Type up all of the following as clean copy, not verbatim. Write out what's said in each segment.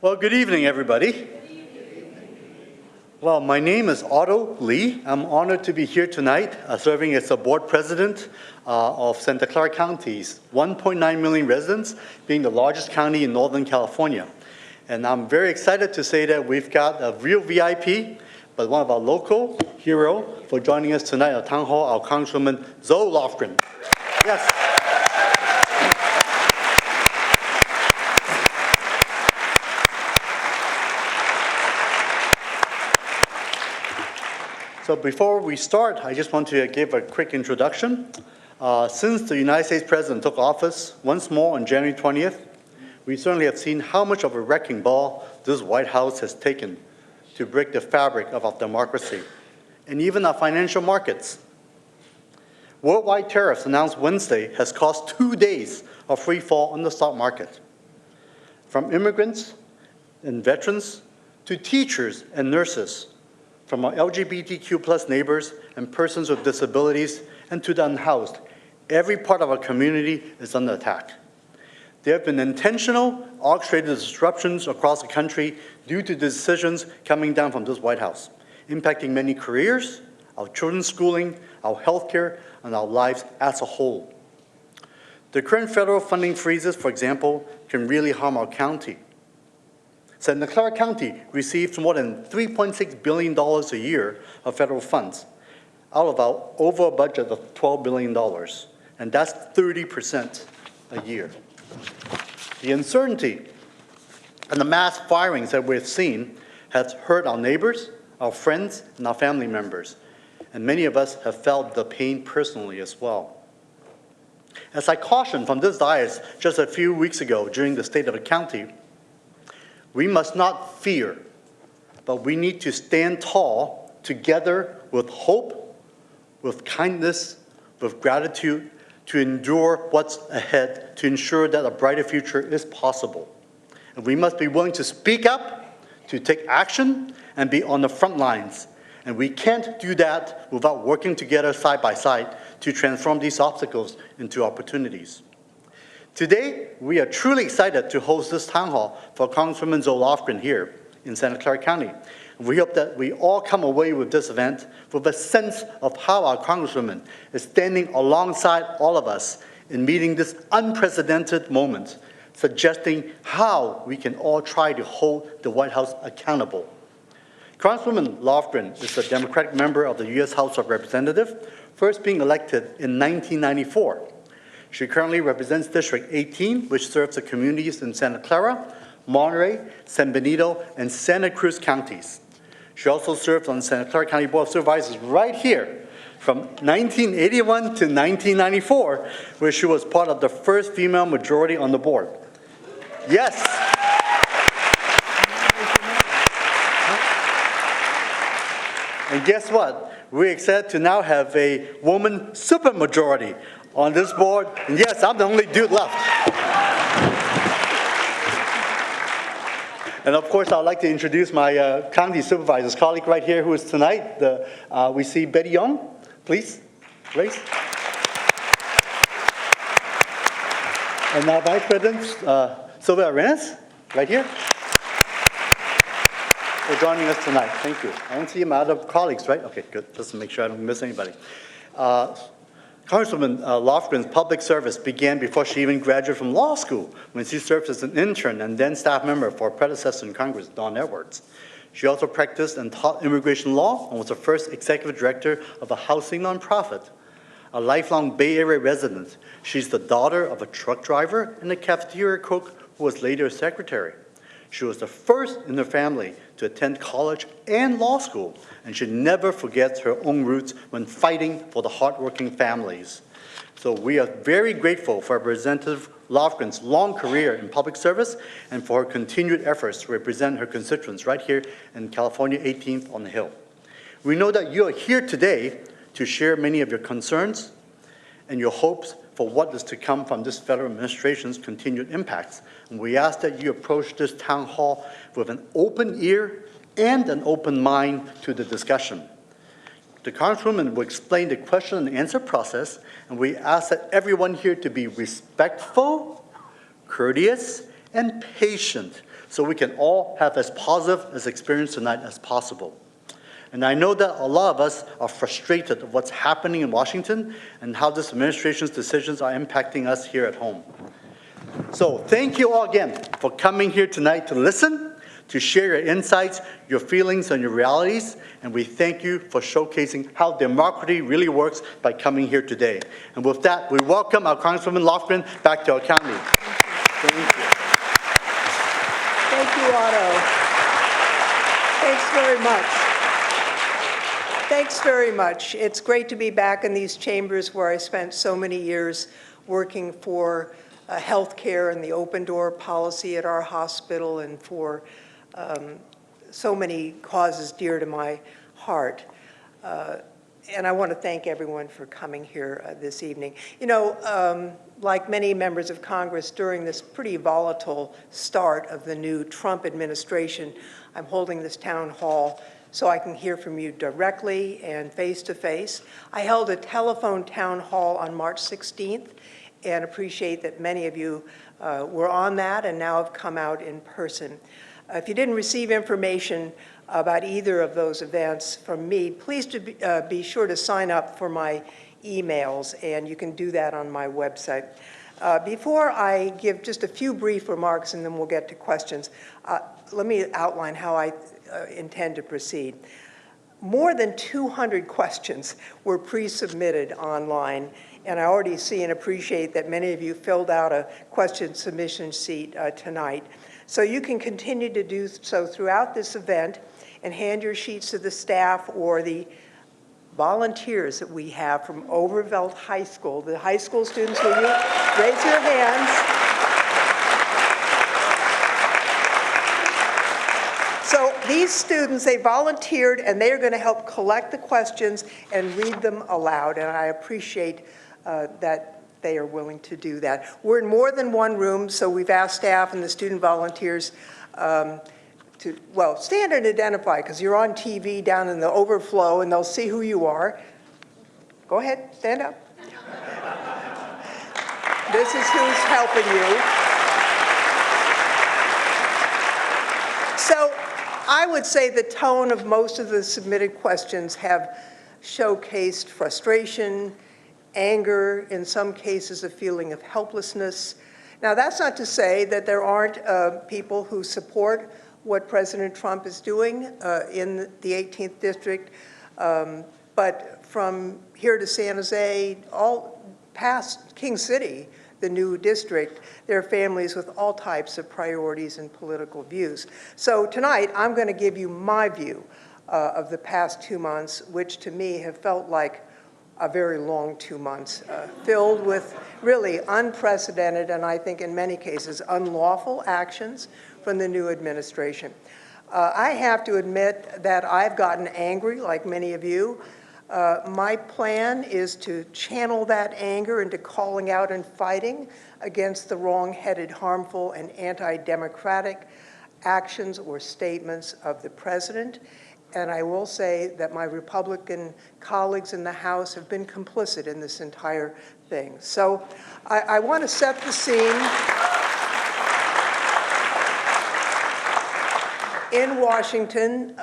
Well, good evening, everybody. Well, my name is Otto Lee. I'm honored to be here tonight, serving as the board president of Santa Clara County's 1.9 million residents, being the largest county in Northern California. And I'm very excited to say that we've got a real VIP, but one of our local hero for joining us tonight at Townhall, our Congresswoman Zoe Lofgren. Yes. So before we start, I just want to give a quick introduction. Since the United States President took office once more on January 20th, we certainly have seen how much of a wrecking ball this White House has taken to break the fabric of our democracy and even our financial markets. Worldwide tariffs announced Wednesday has caused 2 days of free fall on the stock market. From immigrants and veterans to teachers and nurses, from our LGBTQ plus neighbors and persons with disabilities and to the unhoused, every part of our community is under attack. There have been intentional, orchestrated disruptions across the country due to decisions coming down from this White House, impacting many careers, our children's schooling, our healthcare, and our lives as a whole. The current federal funding freezes, for example, can really harm our county. Santa Clara County receives more than $3.6 billion a year of federal funds out of our overall budget of $12 billion, and that's 30% a year. The uncertainty and the mass firings that we've seen has hurt our neighbors, our friends, and our family members, and many of us have felt the pain personally as well. As I cautioned from this dais just a few weeks ago during the State of the County, we must not fear, but we need to stand tall together with hope, with kindness, with gratitude, to endure what's ahead, to ensure that a brighter future is possible. And we must be willing to speak up, to take action, and be on the front lines. And we can't do that without working together side by side to transform these obstacles into opportunities. Today, we are truly excited to host this town hall for Congresswoman Zoe Lofgren here in Santa Clara County. We hope that we all come away with this event with a sense of how our Congresswoman is standing alongside all of us in meeting this unprecedented moment, suggesting how we can all try to hold the White House accountable. Congresswoman Lofgren is a Democratic member of the U.S. House of Representatives, first being elected in 1994. She currently represents District 18, which serves the communities in Santa Clara, Monterey, San Benito, and Santa Cruz counties. She also served on the Santa Clara County Board of Supervisors right here from 1981 to 1994, where she was part of the first female majority on the board. Yes. And guess what? We're excited to now have a woman supermajority on this board, and yes, I'm the only dude left. And of course, I'd like to introduce my county supervisor's colleague right here, who is tonight. We see Betty Young, please, Grace. And our Vice President, Sylvia Arenas, right here, for joining us tonight. Thank you. I don't see my other colleagues, right? Okay, good, just to make sure I don't miss anybody. Congresswoman Lofgren's public service began before she even graduated from law school, when she served as an intern and then staff member for her predecessor in Congress, Don Edwards. She also practiced and taught immigration law and was the first executive director of a housing nonprofit. A lifelong Bay Area resident, she's the daughter of a truck driver and a cafeteria cook who was later a secretary. She was the first in her family to attend college and law school, and she never forgets her own roots when fighting for the hardworking families. So we are very grateful for Representative Lofgren's long career in public service and for her continued efforts to represent her constituents right here in California 18th on the Hill. We know that you are here today to share many of your concerns and your hopes for what is to come from this federal administration's continued impacts. And we ask that you approach this town hall with an open ear and an open mind to the discussion. The Congresswoman will explain the question and answer process, and we ask that everyone here to be respectful, courteous, and patient so we can all have as positive an experience tonight as possible. And I know that a lot of us are frustrated of what's happening in Washington and how this administration's decisions are impacting us here at home. So thank you all again for coming here tonight to listen, to share your insights, your feelings, and your realities. And we thank you for showcasing how democracy really works by coming here today. And with that, we welcome our Congresswoman Lofgren back to our county. Thank you. Thank you, Otto. Thanks very much. Thanks very much. It's great to be back in these chambers where I spent so many years working for health care and the open door policy at our hospital and for so many causes dear to my heart. And I want to thank everyone for coming here this evening. You know, like many members of Congress, during this pretty volatile start of the new Trump administration, I'm holding this town hall so I can hear from you directly and face-to-face. I held a telephone town hall on March 16th and appreciate that many of you were on that and now have come out in person. If you didn't receive information about either of those events from me, please be sure to sign up for my emails, and you can do that on my website. Before I give just a few brief remarks and then we'll get to questions, let me outline how I intend to proceed. More than 200 questions were pre-submitted online, and I already see and appreciate that many of you filled out a question submission sheet tonight. So you can continue to do so throughout this event and hand your sheets to the staff or the volunteers that we have from Overveld High School. The high school students, will you raise your hands? So these students, they volunteered and they are going to help collect the questions and read them aloud, and I appreciate that they are willing to do that. We're in more than one room, so we've asked staff and the student volunteers to, well, stand and identify, because you're on TV down in the overflow and they'll see who you are. Go ahead, stand up. This is who's helping you. So I would say the tone of most of the submitted questions have showcased frustration, anger, in some cases a feeling of helplessness. Now, that's not to say that there aren't people who support what President Trump is doing in the 18th District, but from here to San Jose, all past King City, the new district, there are families with all types of priorities and political views. So tonight, I'm going to give you my view of the past 2 months, which to me have felt like a very long 2 months, filled with really unprecedented and I think in many cases unlawful actions from the new administration. I have to admit that I've gotten angry, like many of you. My plan is to channel that anger into calling out and fighting against the wrong-headed, harmful, and anti-democratic actions or statements of the president. And I will say that my Republican colleagues in the House have been complicit in this entire thing. So I want to set the scene. In Washington,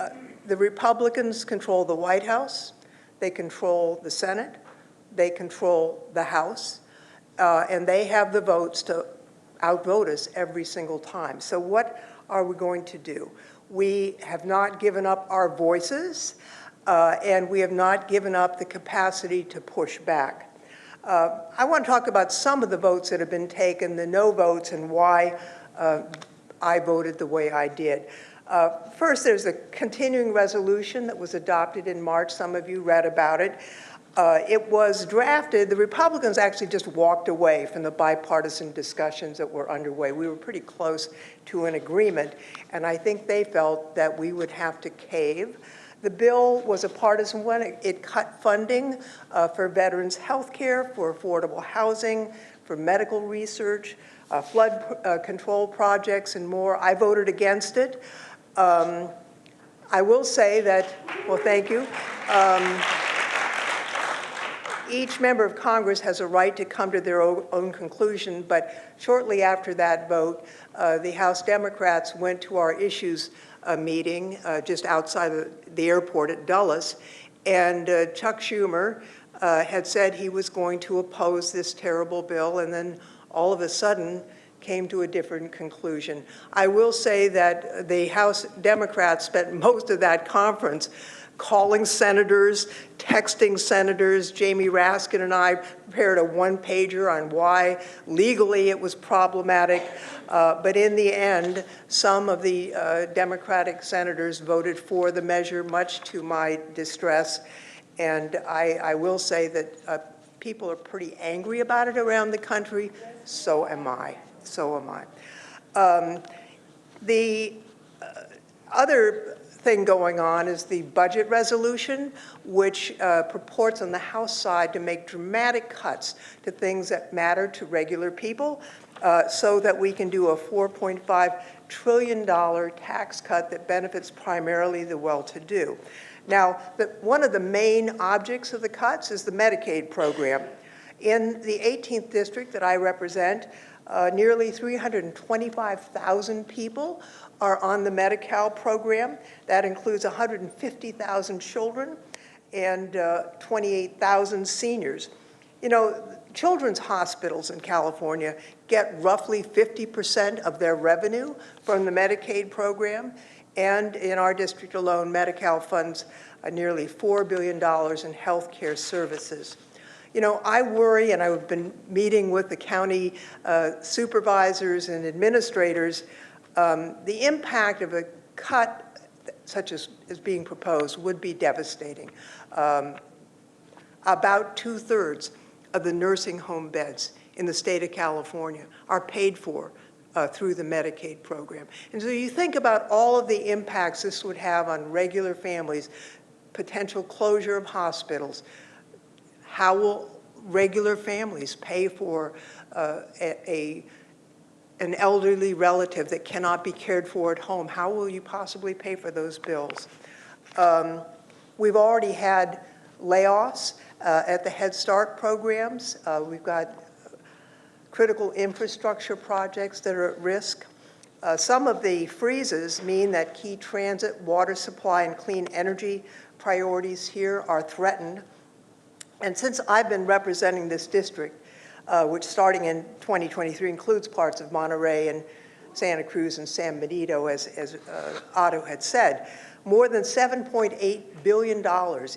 the Republicans control the White House, they control the Senate, they control the House, and they have the votes to outvote us every single time. So what are we going to do? We have not given up our voices, and we have not given up the capacity to push back. I want to talk about some of the votes that have been taken, the no votes, and why I voted the way I did. First, there's a continuing resolution that was adopted in March. Some of you read about it. It was drafted. The Republicans actually just walked away from the bipartisan discussions that were underway. We were pretty close to an agreement, and I think they felt that we would have to cave. The bill was a partisan one. It cut funding for veterans' health care, for affordable housing, for medical research, flood control projects, and more. I voted against it. I will say that, well, thank you. each member of Congress has a right to come to their own conclusion, but shortly after that vote, the House Democrats went to our issues meeting just outside of the airport at Dulles, and Chuck Schumer had said he was going to oppose this terrible bill, and then all of a sudden came to a different conclusion. I will say that the House Democrats spent most of that conference calling senators, texting senators. Jamie Raskin and I prepared a one-pager on why legally it was problematic. But in the end, some of the Democratic senators voted for the measure, much to my distress. And I will say that people are pretty angry about it around the country. So am I. So am I. The other thing going on is the budget resolution, which purports on the House side to make dramatic cuts to things that matter to regular people so that we can do a $4.5 trillion tax cut that benefits primarily the well-to-do. Now, one of the main objects of the cuts is the Medicaid program. In the 18th district that I represent, nearly 325,000 people are on the Medi-Cal program. That includes 150,000 children and 28,000 seniors. You know, children's hospitals in California get roughly 50% of their revenue from the Medicaid program, and in our district alone, Medi-Cal funds nearly $4 billion in health care services. You know, I worry, and I've been meeting with the county supervisors and administrators, the impact of a cut such as is being proposed would be devastating. About 2/3 of the nursing home beds in the state of California are paid for through the Medicaid program. And so you think about all of the impacts this would have on regular families, potential closure of hospitals. How will regular families pay for an elderly relative that cannot be cared for at home? How will you possibly pay for those bills? We've already had layoffs at the Head Start programs. We've got critical infrastructure projects that are at risk. Some of the freezes mean that key transit, water supply, and clean energy priorities here are threatened. And since I've been representing this district, which starting in 2023 includes parts of Monterey and Santa Cruz and San Benito, as Otto had said, more than $7.8 billion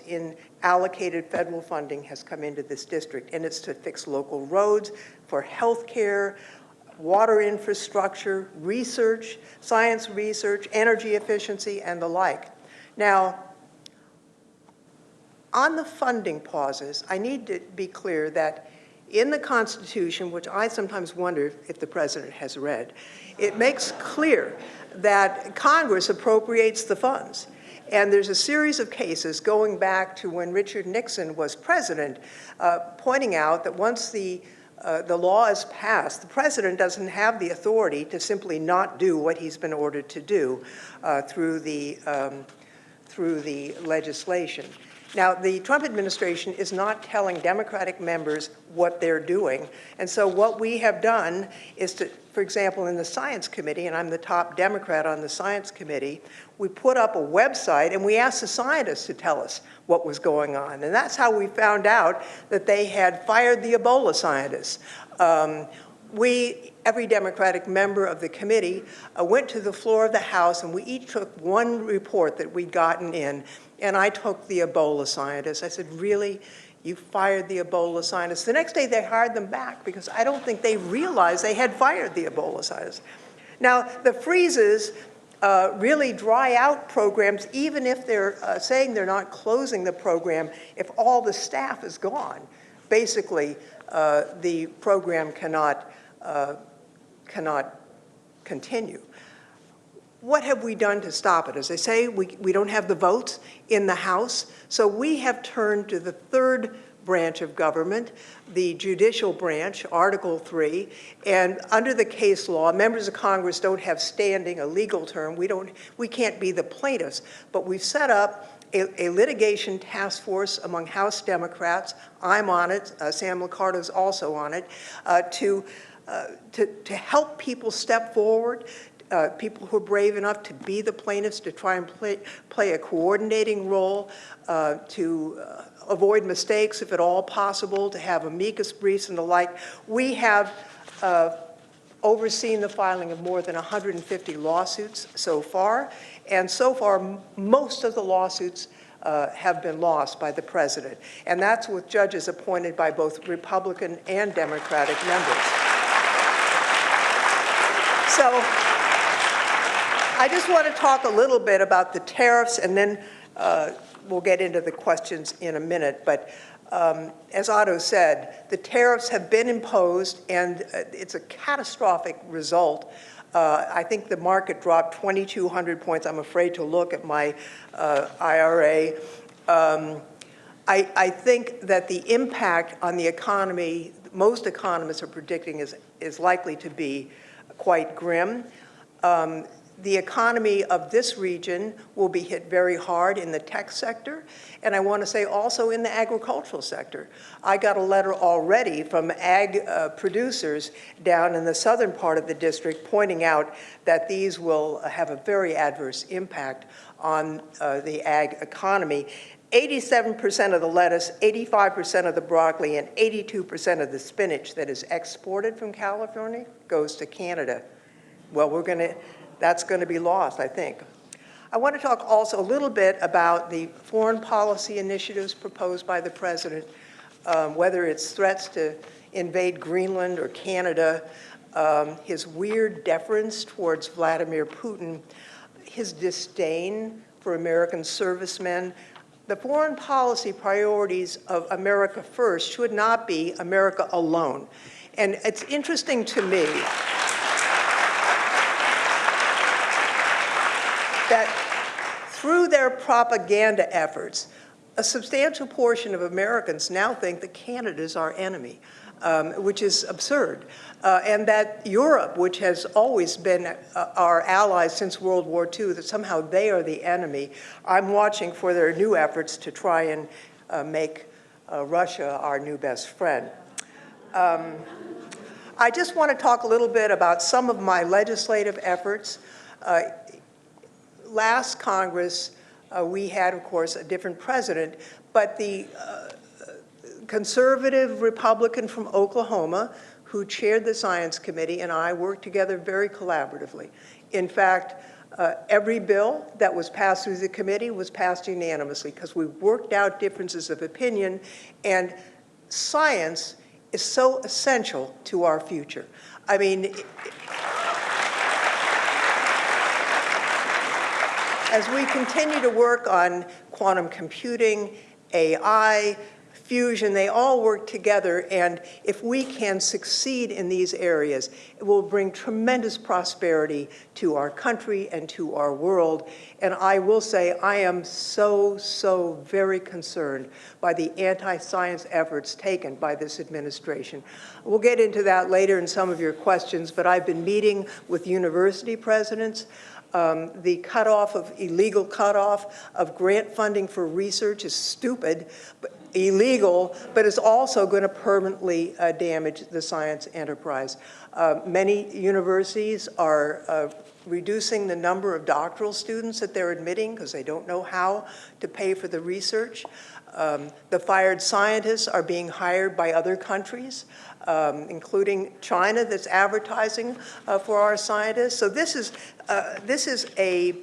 in allocated federal funding has come into this district, and it's to fix local roads, for health care, water infrastructure, research, science research, energy efficiency, and the like. Now, on the funding pauses, I need to be clear that in the Constitution, which I sometimes wonder if the President has read, it makes clear that Congress appropriates the funds. And there's a series of cases going back to when Richard Nixon was president, pointing out that once the law is passed, the President doesn't have the authority to simply not do what he's been ordered to do through the legislation. Now, the Trump administration is not telling Democratic members what they're doing. And so what we have done is to, for example, in the Science Committee, and I'm the top Democrat on the Science Committee, we put up a website and we asked the scientists to tell us what was going on. And that's how we found out that they had fired the Ebola scientists. Every Democratic member of the committee went to the floor of the House, and we each took one report that we'd gotten in, and I took the Ebola scientists. I said, really? You fired the Ebola scientists? The next day they hired them back because I don't think they realized they had fired the Ebola scientists. Now, the freezes really dry out programs, even if they're saying they're not closing the program. If all the staff is gone, basically the program cannot continue. What have we done to stop it? As I say, we don't have the votes in the House, so we have turned to the third branch of government, the judicial branch, Article 3, and under the case law, members of Congress don't have standing, a legal term. We can't be the plaintiffs, but we've set up a litigation task force among House Democrats. I'm on it. Sam Liccardo's also on it, to help people step forward, people who are brave enough to be the plaintiffs, to try and play a coordinating role, to avoid mistakes if at all possible, to have amicus briefs and the like. We have overseen the filing of more than 150 lawsuits so far, and so far most of the lawsuits have been lost by the president, and that's with judges appointed by both Republican and Democratic members. So I just want to talk a little bit about the tariffs, and then we'll get into the questions in a minute. But as Otto said, the tariffs have been imposed, and it's a catastrophic result. I think the market dropped 2,200 points. I'm afraid to look at my IRA. I think that the impact on the economy, most economists are predicting, is likely to be quite grim. The economy of this region will be hit very hard in the tech sector, and I want to say also in the agricultural sector. I got a letter already from ag producers down in the southern part of the district pointing out that these will have a very adverse impact on the ag economy. 87% of the lettuce, 85% of the broccoli, and 82% of the spinach that is exported from California goes to Canada. Well, that's going to be lost, I think. I want to talk also a little bit about the foreign policy initiatives proposed by the president, whether it's threats to invade Greenland or Canada, his weird deference towards Vladimir Putin, his disdain for American servicemen. The foreign policy priorities of America First should not be America alone. And it's interesting to me that through their propaganda efforts, a substantial portion of Americans now think that Canada is our enemy, which is absurd. And that Europe, which has always been our allies since World War II, that somehow they are the enemy. I'm watching for their new efforts to try and make Russia our new best friend. I just want to talk a little bit about some of my legislative efforts. Last Congress, we had, of course, a different president, but the conservative Republican from Oklahoma who chaired the Science Committee and I worked together very collaboratively. In fact, every bill that was passed through the committee was passed unanimously because we worked out differences of opinion, and science is so essential to our future. I mean, as we continue to work on quantum computing, AI, fusion, they all work together, and if we can succeed in these areas, it will bring tremendous prosperity to our country and to our world. And I will say I am so very concerned by the anti-science efforts taken by this administration. We'll get into that later in some of your questions, but I've been meeting with university presidents. The illegal cutoff of grant funding for research is stupid, but illegal, but is also going to permanently damage the science enterprise. Many universities are reducing the number of doctoral students that they're admitting because they don't know how to pay for the research. The fired scientists are being hired by other countries, including China, that's advertising for our scientists. So this is a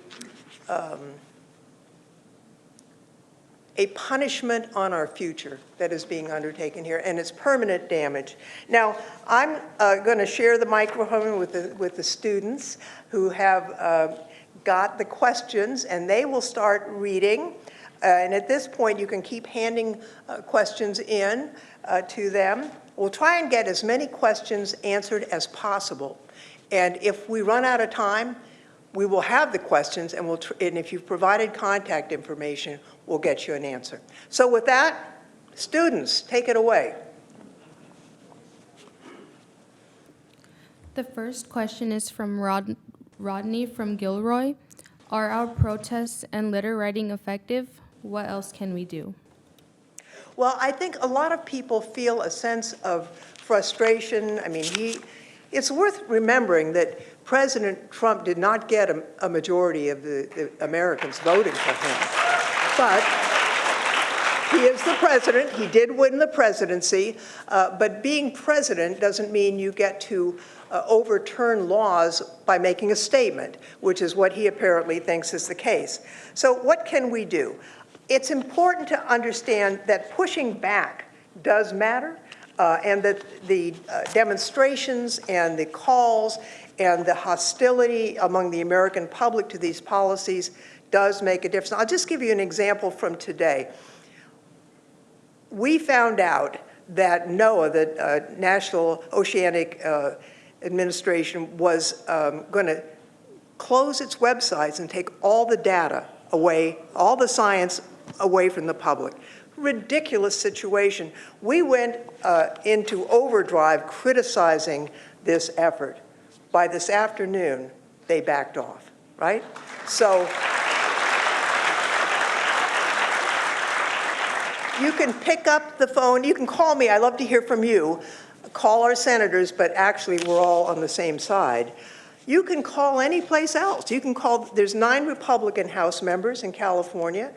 punishment on our future that is being undertaken here, and it's permanent damage. Now, I'm going to share the microphone with the students who have got the questions, and they will start reading. And at this point, you can keep handing questions in to them. We'll try and get as many questions answered as possible. And if we run out of time, we will have the questions, and if you've provided contact information, we'll get you an answer. So with that, students, take it away. The first question is from Rodney from Gilroy. Are our protests and letter writing effective? What else can we do? Well, I think a lot of people feel a sense of frustration. I mean, it's worth remembering that President Trump did not get a majority of the Americans voting for him. But he is the president. He did win the presidency. But being president doesn't mean you get to overturn laws by making a statement, which is what he apparently thinks is the case. So what can we do? It's important to understand that pushing back does matter, and that the demonstrations and the calls and the hostility among the American public to these policies does make a difference. I'll just give you an example from today. We found out that NOAA, the National Oceanic Administration, was going to close its websites and take all the data away, all the science away from the public. Ridiculous situation. We went into overdrive criticizing this effort. By this afternoon, they backed off, right? So you can pick up the phone, you can call me, I love to hear from you. Call our senators, but actually we're all on the same side. You can call any place else. You can call, there's 9 Republican House members in California.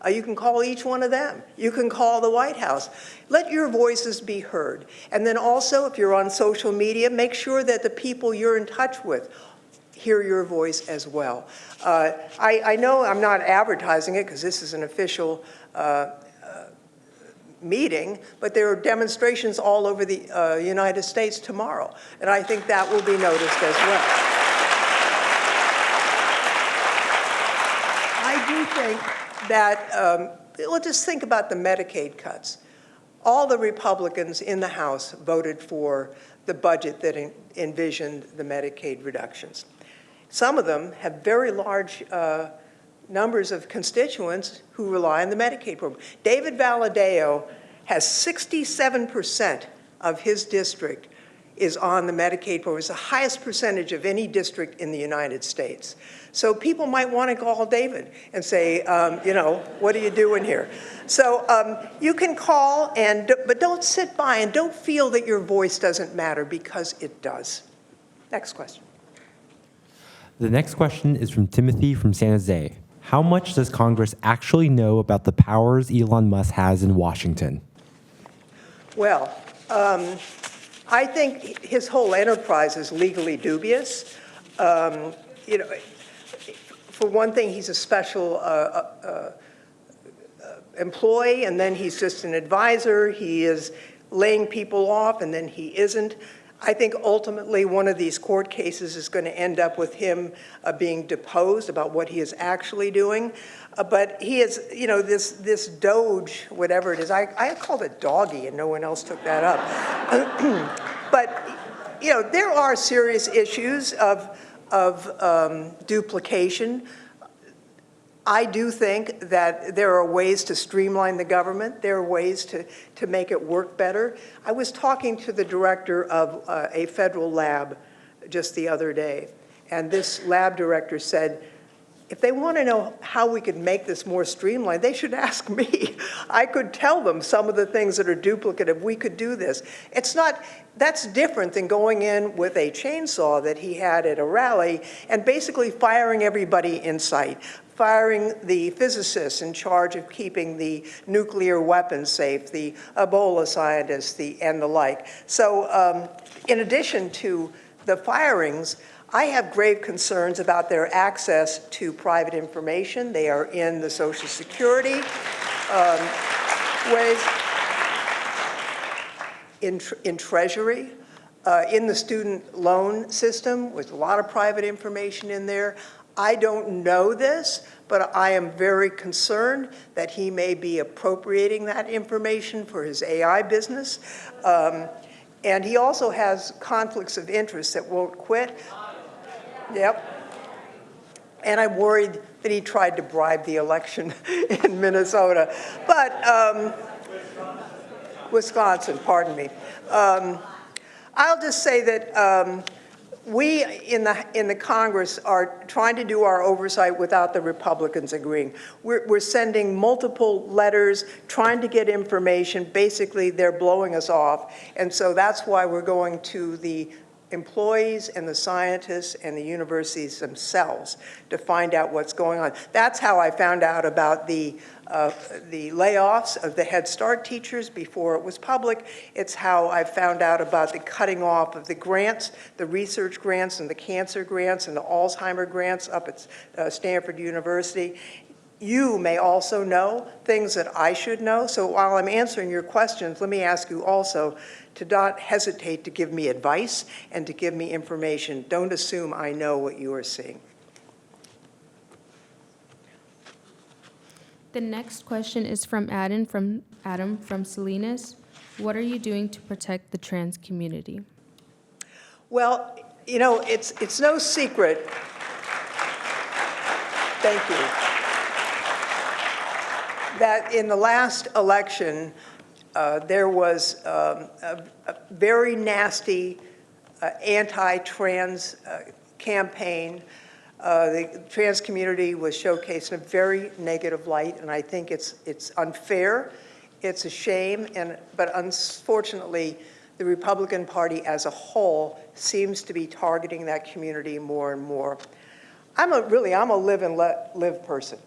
You can call each one of them. You can call the White House. Let your voices be heard. And then also, if you're on social media, make sure that the people you're in touch with hear your voice as well. I know I'm not advertising it because this is an official meeting, but there are demonstrations all over the United States tomorrow, and I think that will be noticed as well. I do think that, let's just think about the Medicaid cuts. All the Republicans in the House voted for the budget that envisioned the Medicaid reductions. Some of them have very large numbers of constituents who rely on the Medicaid program. David Valadao has 67% of his district is on the Medicaid program. It's the highest percentage of any district in the United States. So people might want to call David and say, you know, what are you doing here? So you can call, but don't sit by and don't feel that your voice doesn't matter, because it does. Next question. The next question is from Timothy from San Jose. How much does Congress actually know about the powers Elon Musk has in Washington? Well, I think his whole enterprise is legally dubious. You know, for one thing, he's a special employee, and then he's just an advisor. He is laying people off, and then he isn't. I think ultimately one of these court cases is going to end up with him being deposed about what he is actually doing. But he is, you know, this Doge, whatever it is, I called it doggy and no one else took that up. But, you know, there are serious issues of duplication. I do think that there are ways to streamline the government. There are ways to make it work better. I was talking to the director of a federal lab just the other day, and this lab director said, if they want to know how we could make this more streamlined, they should ask me. I could tell them some of the things that are duplicative. We could do this. It's not, that's different than going in with a chainsaw that he had at a rally and basically firing everybody in sight, firing the physicists in charge of keeping the nuclear weapons safe, the Ebola scientists, and the like. So in addition to the firings, I have grave concerns about their access to private information. They are in the Social Security ways, in Treasury, in the student loan system with a lot of private information in there. I don't know this, but I am very concerned that he may be appropriating that information for his AI business. And he also has conflicts of interest that won't quit. Yep. And I'm worried that he tried to bribe the election in Minnesota. But, Wisconsin, pardon me. I'll just say that we in the Congress are trying to do our oversight without the Republicans agreeing. We're sending multiple letters, trying to get information. Basically, they're blowing us off. And so that's why we're going to the employees and the scientists and the universities themselves to find out what's going on. That's how I found out about the layoffs of the Head Start teachers before it was public. It's how I found out about the cutting off of the grants, the research grants and the cancer grants and the Alzheimer grants up at Stanford University. You may also know things that I should know. So while I'm answering your questions, let me ask you also to not hesitate to give me advice and to give me information. Don't assume I know what you are seeing. The next question is from Adam from Salinas. What are you doing to protect the trans community? Well, you know, it's no secret. Thank you. That in the last election, there was a very nasty anti-trans campaign. The trans community was showcased in a very negative light, and I think it's unfair, it's a shame, but unfortunately, the Republican Party as a whole seems to be targeting that community more and more. I'm a live and let live person.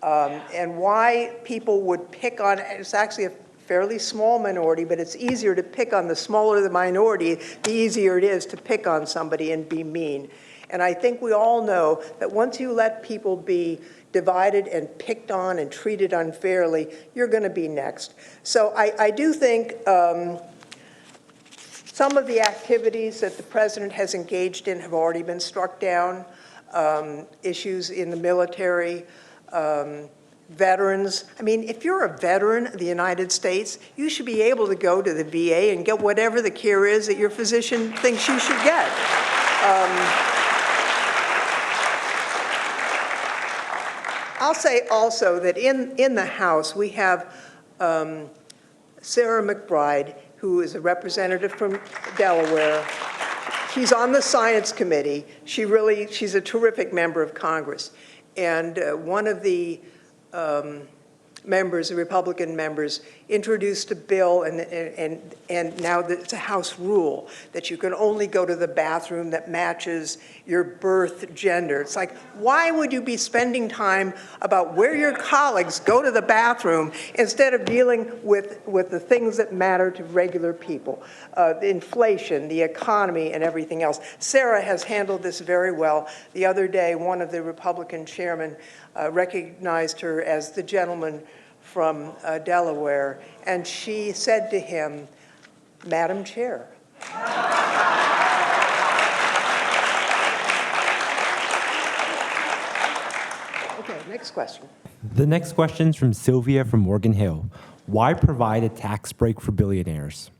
And why people would pick on, it's actually a fairly small minority, but it's easier to pick on the smaller the minority, the easier it is to pick on somebody and be mean. And I think we all know that once you let people be divided and picked on and treated unfairly, you're going to be next. So I do think some of the activities that the president has engaged in have already been struck down. Issues in the military, veterans. I mean, if you're a veteran of the United States, you should be able to go to the VA and get whatever the care is that your physician thinks you should get. I'll say also that in the House, we have Sarah McBride, who is a representative from Delaware. She's on the Science Committee. She's a terrific member of Congress. And one of the members, the Republican members, introduced a bill, and now it's a House rule that you can only go to the bathroom that matches your birth gender. It's like, why would you be spending time about where your colleagues go to the bathroom instead of dealing with the things that matter to regular people, the inflation, the economy, and everything else? Sarah has handled this very well. The other day, one of the Republican chairmen recognized her as the gentleman from Delaware, and she said to him, "Madam Chair." Okay, next question. The next question is from Sylvia from Morgan Hill. Why provide a tax break for billionaires?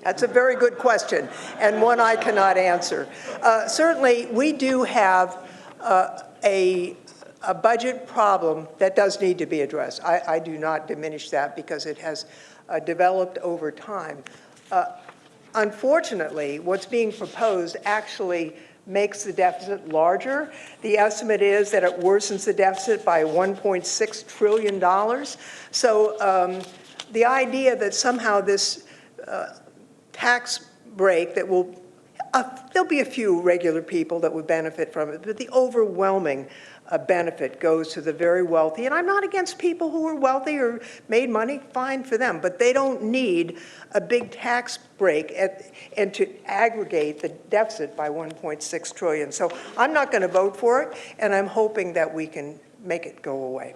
That's a very good question, and one I cannot answer. Certainly, we do have a budget problem that does need to be addressed. I do not diminish that because it has developed over time. Unfortunately, what's being proposed actually makes the deficit larger. The estimate is that it worsens the deficit by $1.6 trillion. So the idea that somehow this tax break that will, there'll be a few regular people that would benefit from it, but the overwhelming benefit goes to the very wealthy. And I'm not against people who are wealthy or made money, fine for them, but they don't need a big tax break and to aggregate the deficit by $1.6 trillion. So I'm not going to vote for it, and I'm hoping that we can make it go away.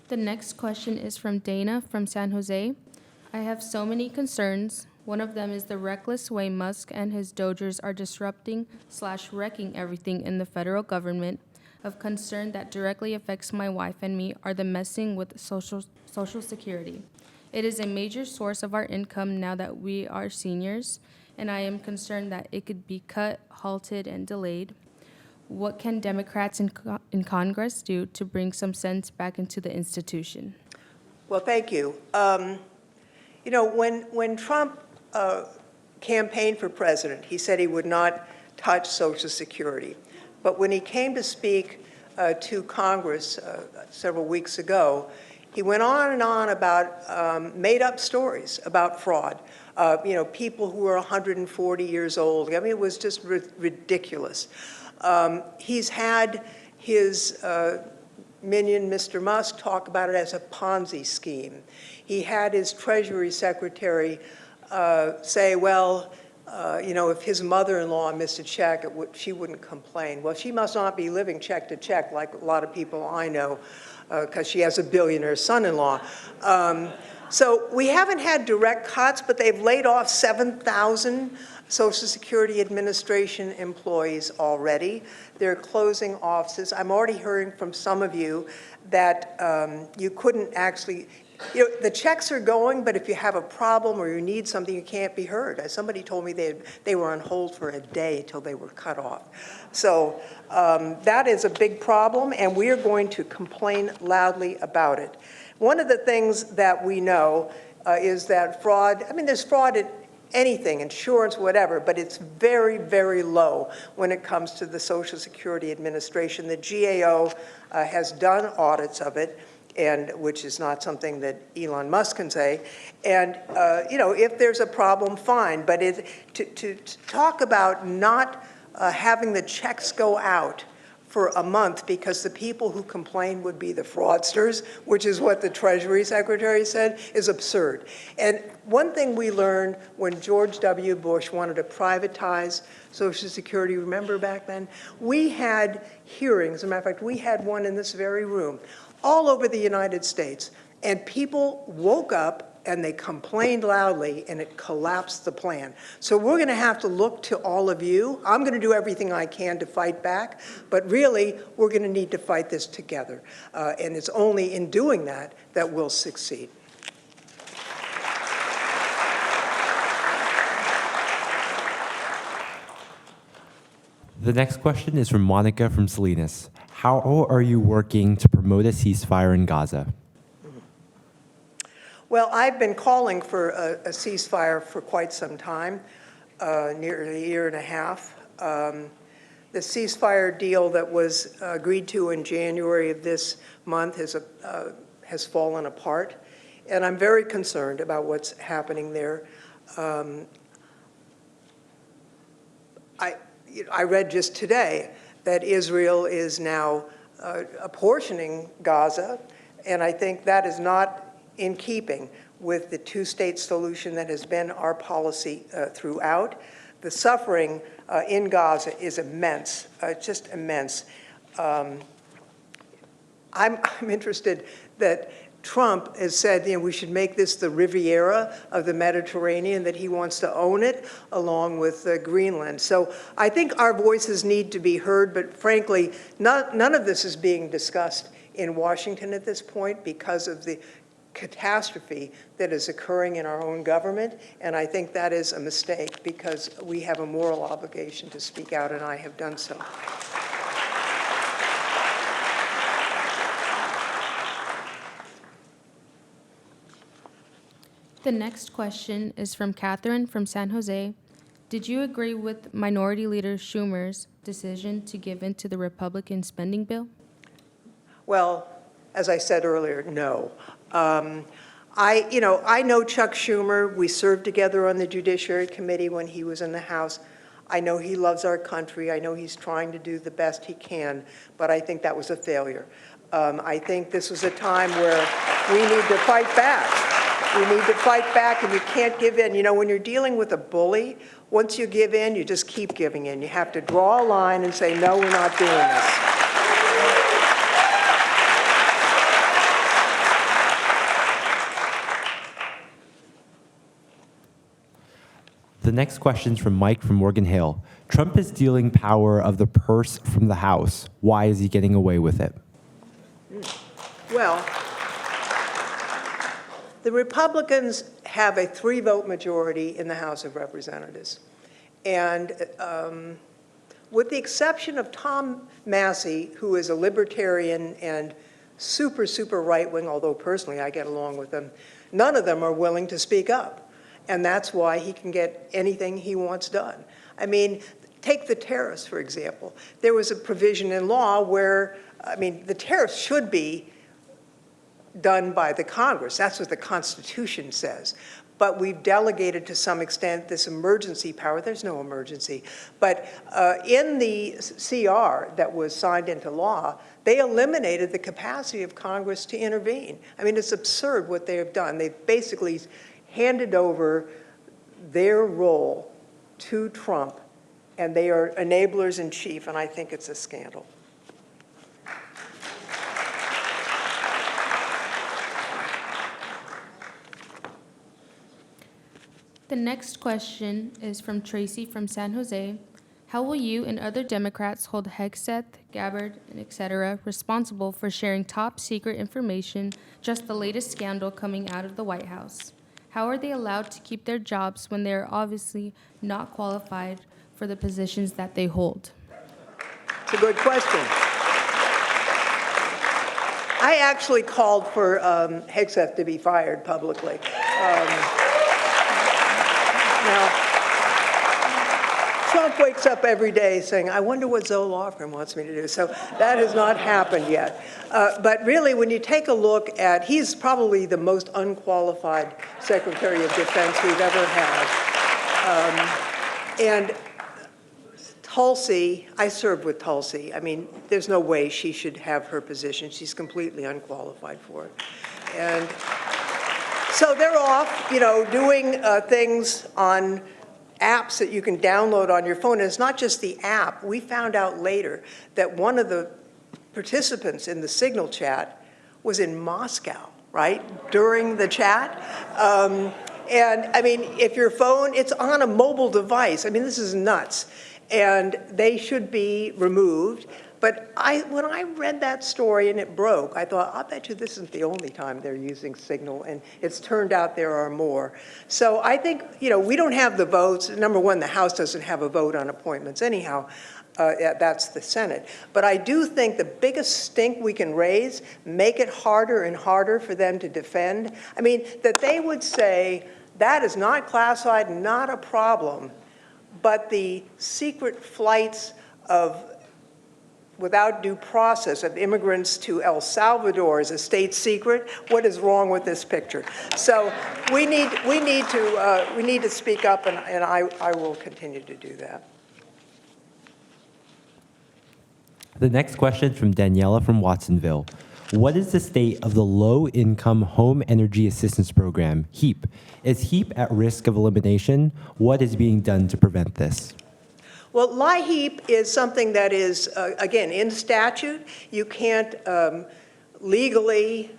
The next question is from Dana from San Jose. I have so many concerns. One of them is the reckless way Musk and his dogers are disrupting/wrecking everything in the federal government. Of concern that directly affects my wife and me are the messing with Social Security. It is a major source of our income now that we are seniors, and I am concerned that it could be cut, halted, and delayed. What can Democrats in Congress do to bring some sense back into the institution? Well, thank you. You know, when Trump campaigned for president, he said he would not touch Social Security. But when he came to speak to Congress several weeks ago, he went on and on about made-up stories about fraud. You know, people who are 140 years old. I mean, it was just ridiculous. He's had his minion, Mr. Musk, talk about it as a Ponzi scheme. He had his Treasury Secretary say, well, you know, if his mother-in-law missed a check, she wouldn't complain. Well, she must not be living check to check like a lot of people I know, because she has a billionaire son-in-law. So we haven't had direct cuts, but they've laid off 7,000 Social Security Administration employees already. They're closing offices. I'm already hearing from some of you that you couldn't actually, you know, the checks are going, but if you have a problem or you need something, you can't be heard. As somebody told me they were on hold for a day till they were cut off. So that is a big problem, and we are going to complain loudly about it. One of the things that we know is that fraud, I mean, there's fraud in anything, insurance, whatever, but it's very, very low when it comes to the Social Security Administration. The GAO has done audits of it, and which is not something that Elon Musk can say. And you know, if there's a problem, fine. But to talk about not having the checks go out for a month because the people who complain would be the fraudsters, which is what the Treasury Secretary said, is absurd. And one thing we learned when George W. Bush wanted to privatize Social Security, remember back then? We had hearings, as a matter of fact, we had one in this very room, all over the United States, and people woke up and they complained loudly, and it collapsed the plan. So we're going to have to look to all of you. I'm going to do everything I can to fight back, but really, we're going to need to fight this together. And it's only in doing that that we'll succeed. The next question is from Monica from Salinas. How are you working to promote a ceasefire in Gaza? Well, I've been calling for a ceasefire for quite some time, nearly a year and a half. The ceasefire deal that was agreed to in January of this month has fallen apart, and I'm very concerned about what's happening there. I read just today that Israel is now apportioning Gaza, and I think that is not in keeping with the two-state solution that has been our policy throughout. The suffering in Gaza is immense, just immense. I'm interested that Trump has said, you know, we should make this the Riviera of the Mediterranean, that he wants to own it along with Greenland. So I think our voices need to be heard, but frankly, none of this is being discussed in Washington at this point because of the catastrophe that is occurring in our own government, and I think that is a mistake because we have a moral obligation to speak out, and I have done so. The next question is from Catherine from San Jose. Did you agree with Minority Leader Schumer's decision to give in to the Republican spending bill? Well, as I said earlier, no. I know Chuck Schumer. We served together on the Judiciary Committee when he was in the House. I know he loves our country. I know he's trying to do the best he can, but I think that was a failure. I think this was a time where we need to fight back. We need to fight back, and you can't give in. You know, when you're dealing with a bully, once you give in, you just keep giving in. You have to draw a line and say, no, we're not doing this. The next question is from Mike from Morgan Hill. Trump is stealing power of the purse from the House. Why is he getting away with it? Well, the Republicans have a 3-vote majority in the House of Representatives. And with the exception of Tom Massey, who is a libertarian and super, super right-wing, although personally I get along with them, none of them are willing to speak up. And that's why he can get anything he wants done. I mean, take the tariffs, for example. There was a provision in law where, I mean, the tariffs should be done by the Congress. That's what the Constitution says. But we've delegated to some extent this emergency power. There's no emergency. But in the CR that was signed into law, they eliminated the capacity of Congress to intervene. I mean, it's absurd what they have done. They've basically handed over their role to Trump, and they are enablers in chief, and I think it's a scandal. The next question is from Tracy from San Jose. How will you and other Democrats hold Hegseth, Gabbard, and etc. responsible for sharing top secret information, just the latest scandal coming out of the White House? How are they allowed to keep their jobs when they are obviously not qualified for the positions that they hold? It's a good question. I actually called for Hegseth to be fired publicly. Now, Trump wakes up every day saying, I wonder what Zoe Lofgren wants me to do. So that has not happened yet. But really, when you take a look at, he's probably the most unqualified Secretary of Defense we've ever had. And Tulsi, I served with Tulsi. I mean, there's no way she should have her position. She's completely unqualified for it. And so they're off, you know, doing things on apps that you can download on your phone. And it's not just the app. We found out later that one of the participants in the Signal chat was in Moscow, right, during the chat. And I mean, if your phone, it's on a mobile device. I mean, this is nuts. And they should be removed. But when I read that story and it broke, I thought, I bet you this isn't the only time they're using Signal, and it's turned out there are more. So I think, you know, we don't have the votes. Number one, the House doesn't have a vote on appointments anyhow. That's the Senate. But I do think the biggest stink we can raise, make it harder and harder for them to defend. I mean, that they would say, that is not classified, not a problem, but the secret flights of without due process of immigrants to El Salvador is a state secret. What is wrong with this picture? So we need to speak up, and I will continue to do that. The next question from Daniela from Watsonville. What is the state of the Low-Income Home Energy Assistance Program, HEAP? Is HEAP at risk of elimination? What is being done to prevent this? Well, LIHEAP is something that is, again, in statute. You can't legally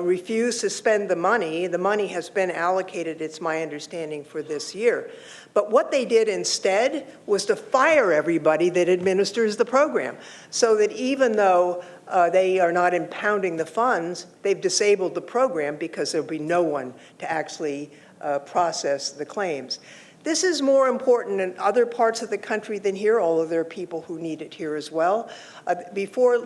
refuse to spend the money. The money has been allocated, it's my understanding, for this year. But what they did instead was to fire everybody that administers the program, so that even though they are not impounding the funds, they've disabled the program because there'll be no one to actually process the claims. This is more important in other parts of the country than here, although there are people who need it here as well. Before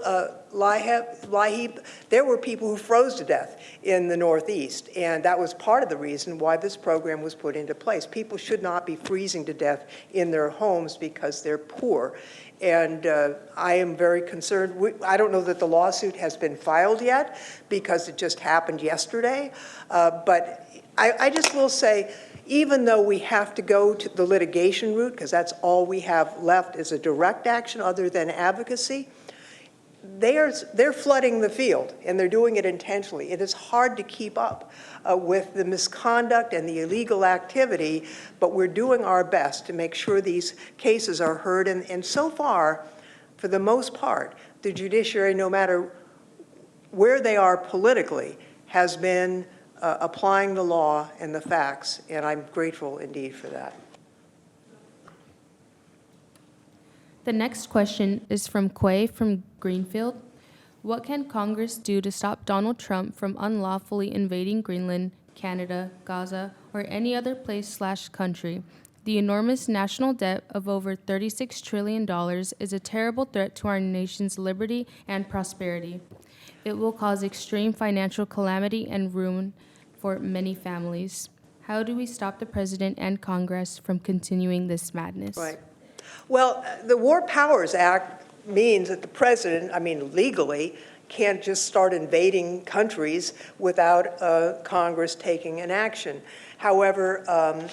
LIHEAP, there were people who froze to death in the Northeast, and that was part of the reason why this program was put into place. People should not be freezing to death in their homes because they're poor. And I am very concerned. I don't know that the lawsuit has been filed yet because it just happened yesterday. But I just will say, even though we have to go to the litigation route, because that's all we have left is a direct action other than advocacy, they're flooding the field, and they're doing it intentionally. It is hard to keep up with the misconduct and the illegal activity, but we're doing our best to make sure these cases are heard. And so far, for the most part, the judiciary, no matter where they are politically, has been applying the law and the facts, and I'm grateful indeed for that. The next question is from Quay from Greenfield. What can Congress do to stop Donald Trump from unlawfully invading Greenland, Canada, Gaza, or any other place/country? The enormous national debt of over $36 trillion is a terrible threat to our nation's liberty and prosperity. It will cause extreme financial calamity and ruin for many families. How do we stop the president and Congress from continuing this madness? Right. Well, the War Powers Act means that the president, legally, can't just start invading countries without Congress taking an action. However,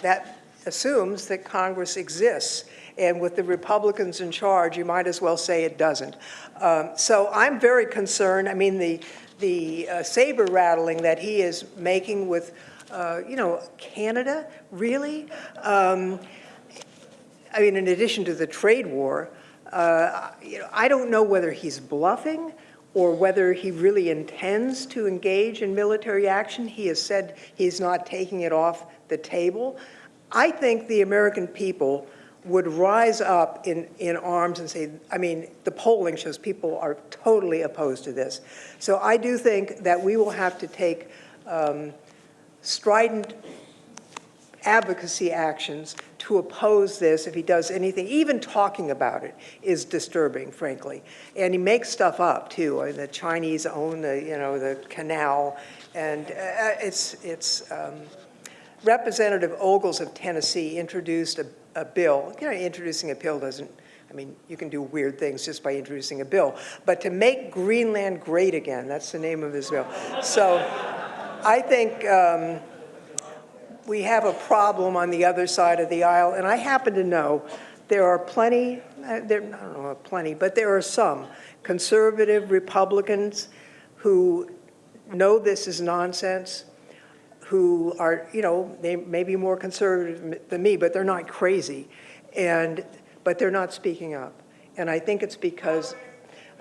that assumes that Congress exists. And with the Republicans in charge, you might as well say it doesn't. So I'm very concerned. The saber rattling that he is making with, Canada, really? In addition to the trade war, I don't know whether he's bluffing or whether he really intends to engage in military action. He has said he's not taking it off the table. I think the American people would rise up in arms and say, the polling shows people are totally opposed to this. So I do think that we will have to take strident advocacy actions to oppose this if he does anything. Even talking about it is disturbing, frankly. And he makes stuff up, too. The Chinese own the canal. And Representative Ogles of Tennessee introduced a bill. Introducing a bill doesn't, you can do weird things just by introducing a bill. But to make Greenland great again, that's the name of his bill. So I think we have a problem on the other side of the aisle. And I happen to know there are plenty, I don't know plenty, but there are some conservative Republicans who know this is nonsense, who are, they may be more conservative than me, but they're not crazy. But they're not speaking up. And I think it's because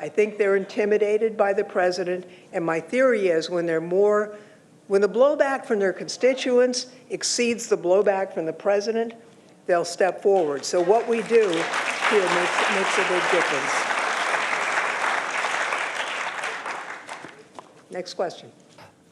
I think they're intimidated by the president. And my theory is when the blowback from their constituents exceeds the blowback from the president, they'll step forward. So what we do here makes a big difference. Next question.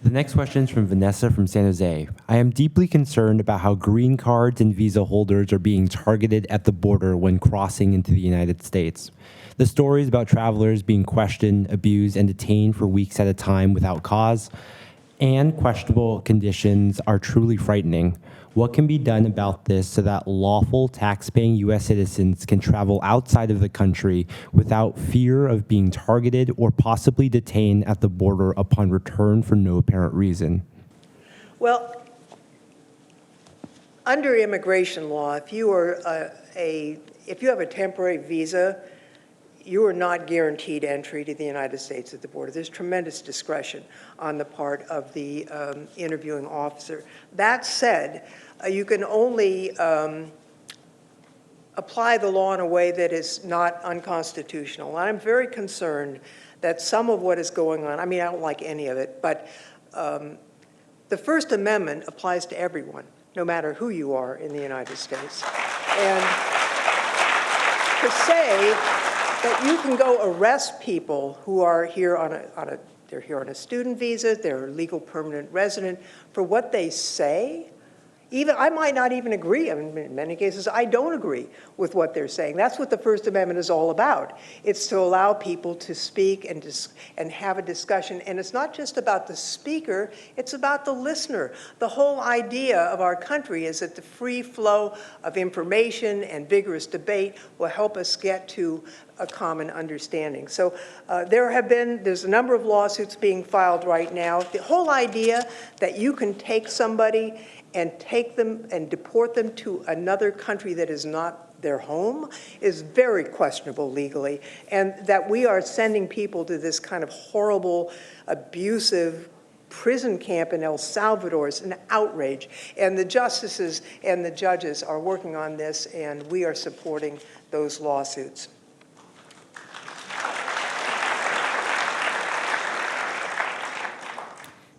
The next question is from Vanessa from San Jose. I am deeply concerned about how green cards and visa holders are being targeted at the border when crossing into the United States. The stories about travelers being questioned, abused, and detained for weeks at a time without cause and questionable conditions are truly frightening. What can be done about this so that lawful tax-paying U.S. citizens can travel outside of the country without fear of being targeted or possibly detained at the border upon return for no apparent reason? Well, under immigration law, if you have a temporary visa, you are not guaranteed entry to the United States at the border. There's tremendous discretion on the part of the interviewing officer. That said, you can only apply the law in a way that is not unconstitutional. And I'm very concerned that some of what is going on, I don't like any of it, but the First Amendment applies to everyone, no matter who you are in the United States. And to say that you can go arrest people who are here they're here on a student visa, they're a legal permanent resident, for what they say. Even I might not even agree. In many cases, I don't agree with what they're saying. That's what the First Amendment is all about. It's to allow people to speak and have a discussion. And it's not just about the speaker, it's about the listener. The whole idea of our country is that the free flow of information and vigorous debate will help us get to a common understanding. So there's a number of lawsuits being filed right now. The whole idea that you can take somebody and take them and deport them to another country that is not their home is very questionable legally, and that we are sending people to this kind of horrible, abusive prison camp in El Salvador is an outrage. And the justices and the judges are working on this, and we are supporting those lawsuits.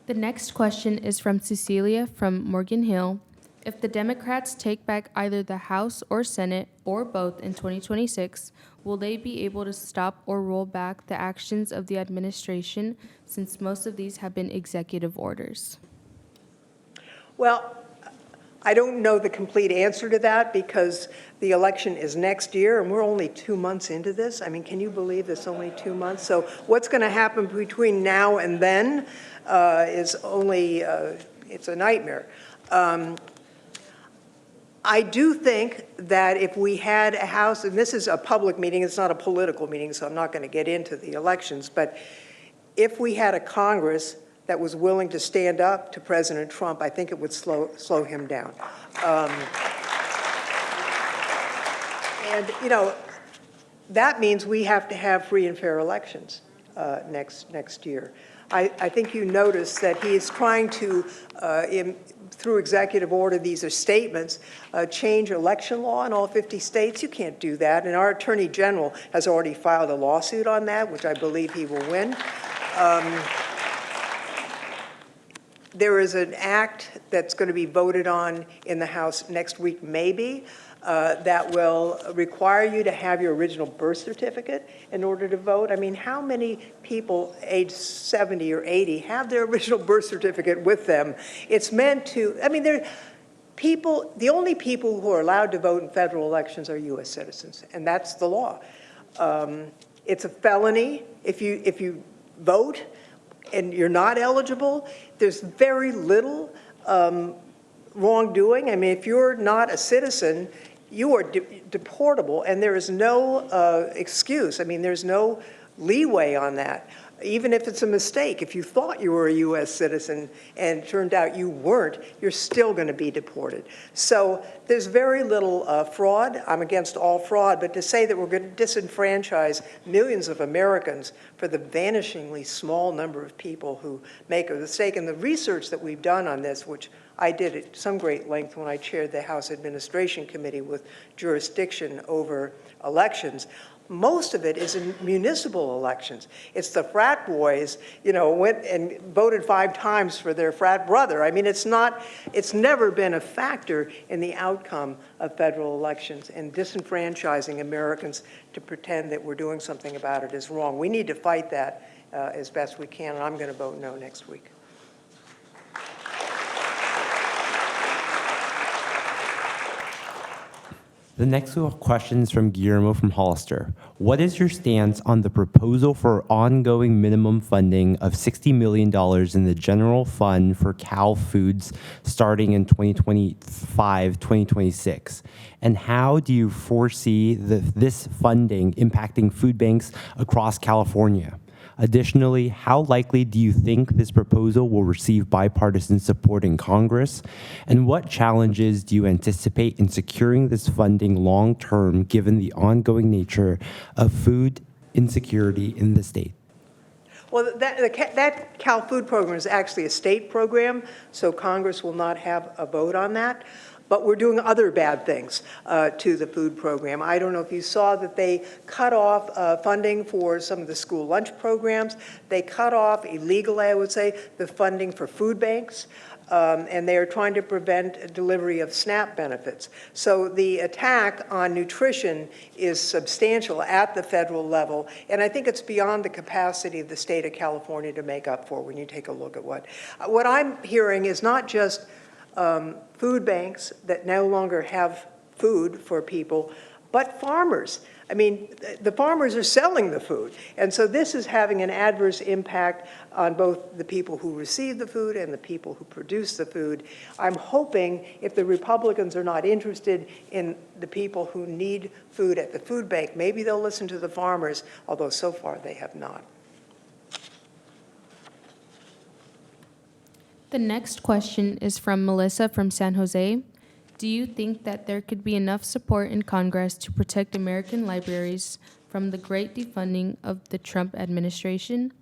The next question is from Cecilia from Morgan Hill. If the Democrats take back either the House or Senate or both in 2026, will they be able to stop or roll back the actions of the administration, since most of these have been executive orders? Well, I don't know the complete answer to that because the election is next year and we're only 2 months into this. I mean, can you believe it's only 2 months? So what's going to happen between now and then is only, it's a nightmare. I do think that if we had a House, and this is a public meeting, it's not a political meeting, so I'm not going to get into the elections, but if we had a Congress that was willing to stand up to President Trump, I think it would slow him down. And, you know, that means we have to have free and fair elections next year. I think you notice that he is trying to, through executive order, these are statements, change election law in all 50 states. You can't do that. And our Attorney General has already filed a lawsuit on that, which I believe he will win. There is an act that's going to be voted on in the House next week, maybe, that will require you to have your original birth certificate in order to vote. I mean, how many people age 70 or 80 have their original birth certificate with them? It's meant to, I mean, the only people who are allowed to vote in federal elections are U.S. citizens, and that's the law. It's a felony if you vote and you're not eligible. There's very little wrongdoing. I mean, if you're not a citizen, you are deportable, and there is no excuse. I mean, there's no leeway on that. Even if it's a mistake, if you thought you were a U.S. citizen and it turned out you weren't, you're still going to be deported. So there's very little fraud. I'm against all fraud, but to say that we're going to disenfranchise millions of Americans for the vanishingly small number of people who make a mistake, and the research that we've done on this, which I did at some great length when I chaired the House Administration Committee with jurisdiction over elections, most of it is in municipal elections. It's the frat boys, you know, went and voted 5 times for their frat brother. I mean, it's never been a factor in the outcome of federal elections, and disenfranchising Americans to pretend that we're doing something about it is wrong. We need to fight that as best we can, and I'm going to vote no next week. The next question is from Guillermo from Hollister. What is your stance on the proposal for ongoing minimum funding of $60 million in the general fund for Cal Foods starting in 2025-2026? And how do you foresee this funding impacting food banks across California? Additionally, how likely do you think this proposal will receive bipartisan support in Congress? And what challenges do you anticipate in securing this funding long-term given the ongoing nature of food insecurity in the state? Well, that Cal Food program is actually a state program, so Congress will not have a vote on that. But we're doing other bad things to the food program. I don't know if you saw that they cut off funding for some of the school lunch programs. They cut off, illegally I would say, the funding for food banks. And they are trying to prevent delivery of SNAP benefits. So the attack on nutrition is substantial at the federal level, and I think it's beyond the capacity of the state of California to make up for when you take a look at what I'm hearing is not just food banks that no longer have food for people, but farmers. I mean, the farmers are selling the food. And so this is having an adverse impact on both the people who receive the food and the people who produce the food. I'm hoping if the Republicans are not interested in the people who need food at the food bank, maybe they'll listen to the farmers, although so far they have not. The next question is from Melissa from San Jose. Do you think that there could be enough support in Congress to protect American libraries from the great defunding of the Trump administration?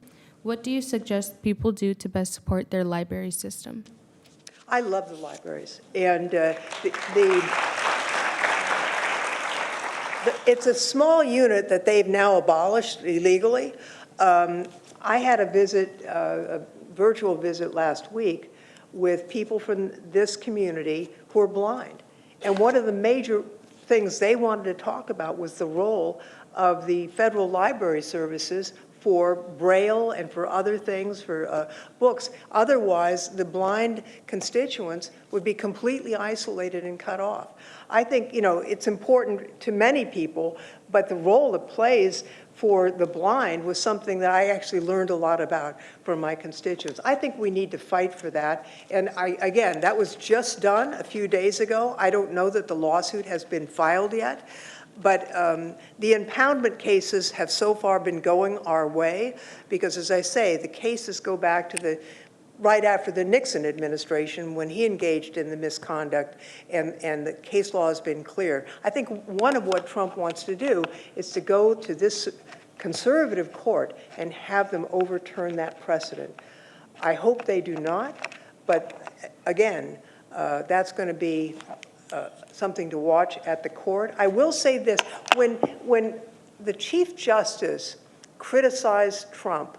What do you suggest people do to best support their library system? I love the libraries, and it's a small unit that they've now abolished illegally. I had a visit, a virtual visit last week with people from this community who are blind. And one of the major things they wanted to talk about was the role of the federal library services for Braille and for other things, for books. Otherwise, the blind constituents would be completely isolated and cut off. I think, it's important to many people, but the role it plays for the blind was something that I actually learned a lot about from my constituents. I think we need to fight for that. And again, that was just done a few days ago. I don't know that the lawsuit has been filed yet. But the impoundment cases have so far been going our way because, as I say, the cases go back to right after the Nixon administration when he engaged in the misconduct, and the case law has been clear. I think one of what Trump wants to do is to go to this conservative court and have them overturn that precedent. I hope they do not, but again, that's going to be something to watch at the court. I will say this, when the Chief Justice criticized Trump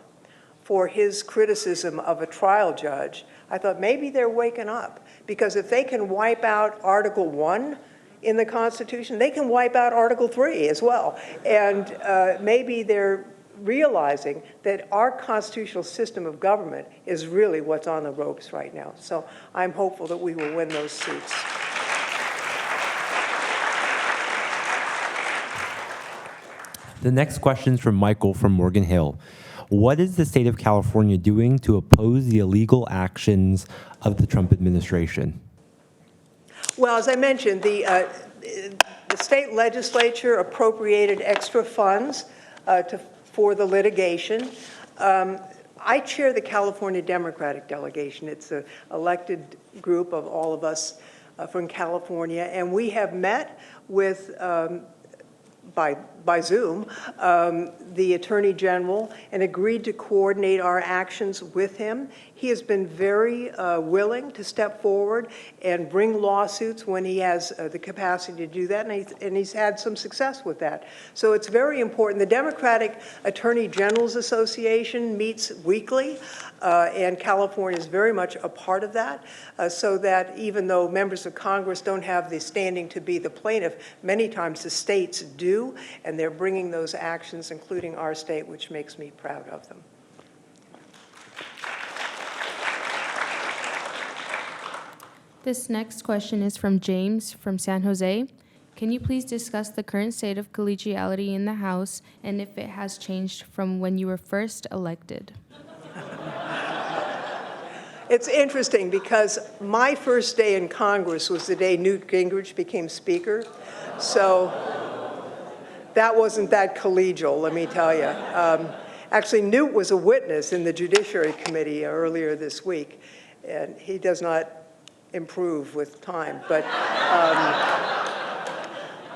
for his criticism of a trial judge, I thought maybe they're waking up, because if they can wipe out Article 1 in the Constitution, they can wipe out Article 3 as well. And maybe they're realizing that our constitutional system of government is really what's on the ropes right now. So I'm hopeful that we will win those suits. The next question is from Michael from Morgan Hill. What is the state of California doing to oppose the illegal actions of the Trump administration? Well, as I mentioned, the state legislature appropriated extra funds for the litigation. I chair the California Democratic delegation. It's an elected group of all of us from California, and we have met with by Zoom, the Attorney General, and agreed to coordinate our actions with him. He has been very willing to step forward and bring lawsuits when he has the capacity to do that, and he's had some success with that. So it's very important. The Democratic Attorney General's Association meets weekly, and California is very much a part of that, so that even though members of Congress don't have the standing to be the plaintiff, many times the states do, and they're bringing those actions, including our state, which makes me proud of them. This next question is from James from San Jose. Can you please discuss the current state of collegiality in the House and if it has changed from when you were first elected? It's interesting because my first day in Congress was the day Newt Gingrich became Speaker. So that wasn't that collegial, let me tell you. Actually, Newt was a witness in the Judiciary Committee earlier this week, and he does not improve with time. But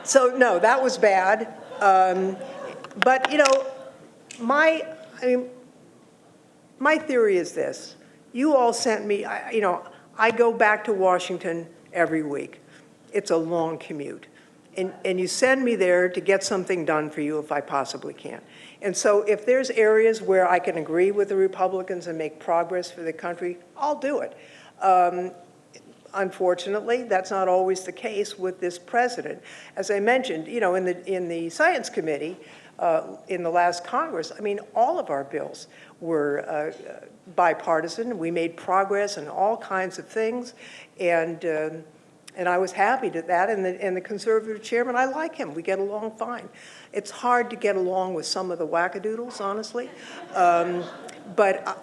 so no, that was bad. But my theory is this. You all sent me, I go back to Washington every week. It's a long commute. And you send me there to get something done for you if I possibly can. And so if there's areas where I can agree with the Republicans and make progress for the country, I'll do it. Unfortunately, that's not always the case with this president. As I mentioned, in the Science Committee, in the last Congress, all of our bills were bipartisan. We made progress in all kinds of things, and I was happy to that. And the conservative chairman, I like him. We get along fine. It's hard to get along with some of the wackadoodles, honestly. But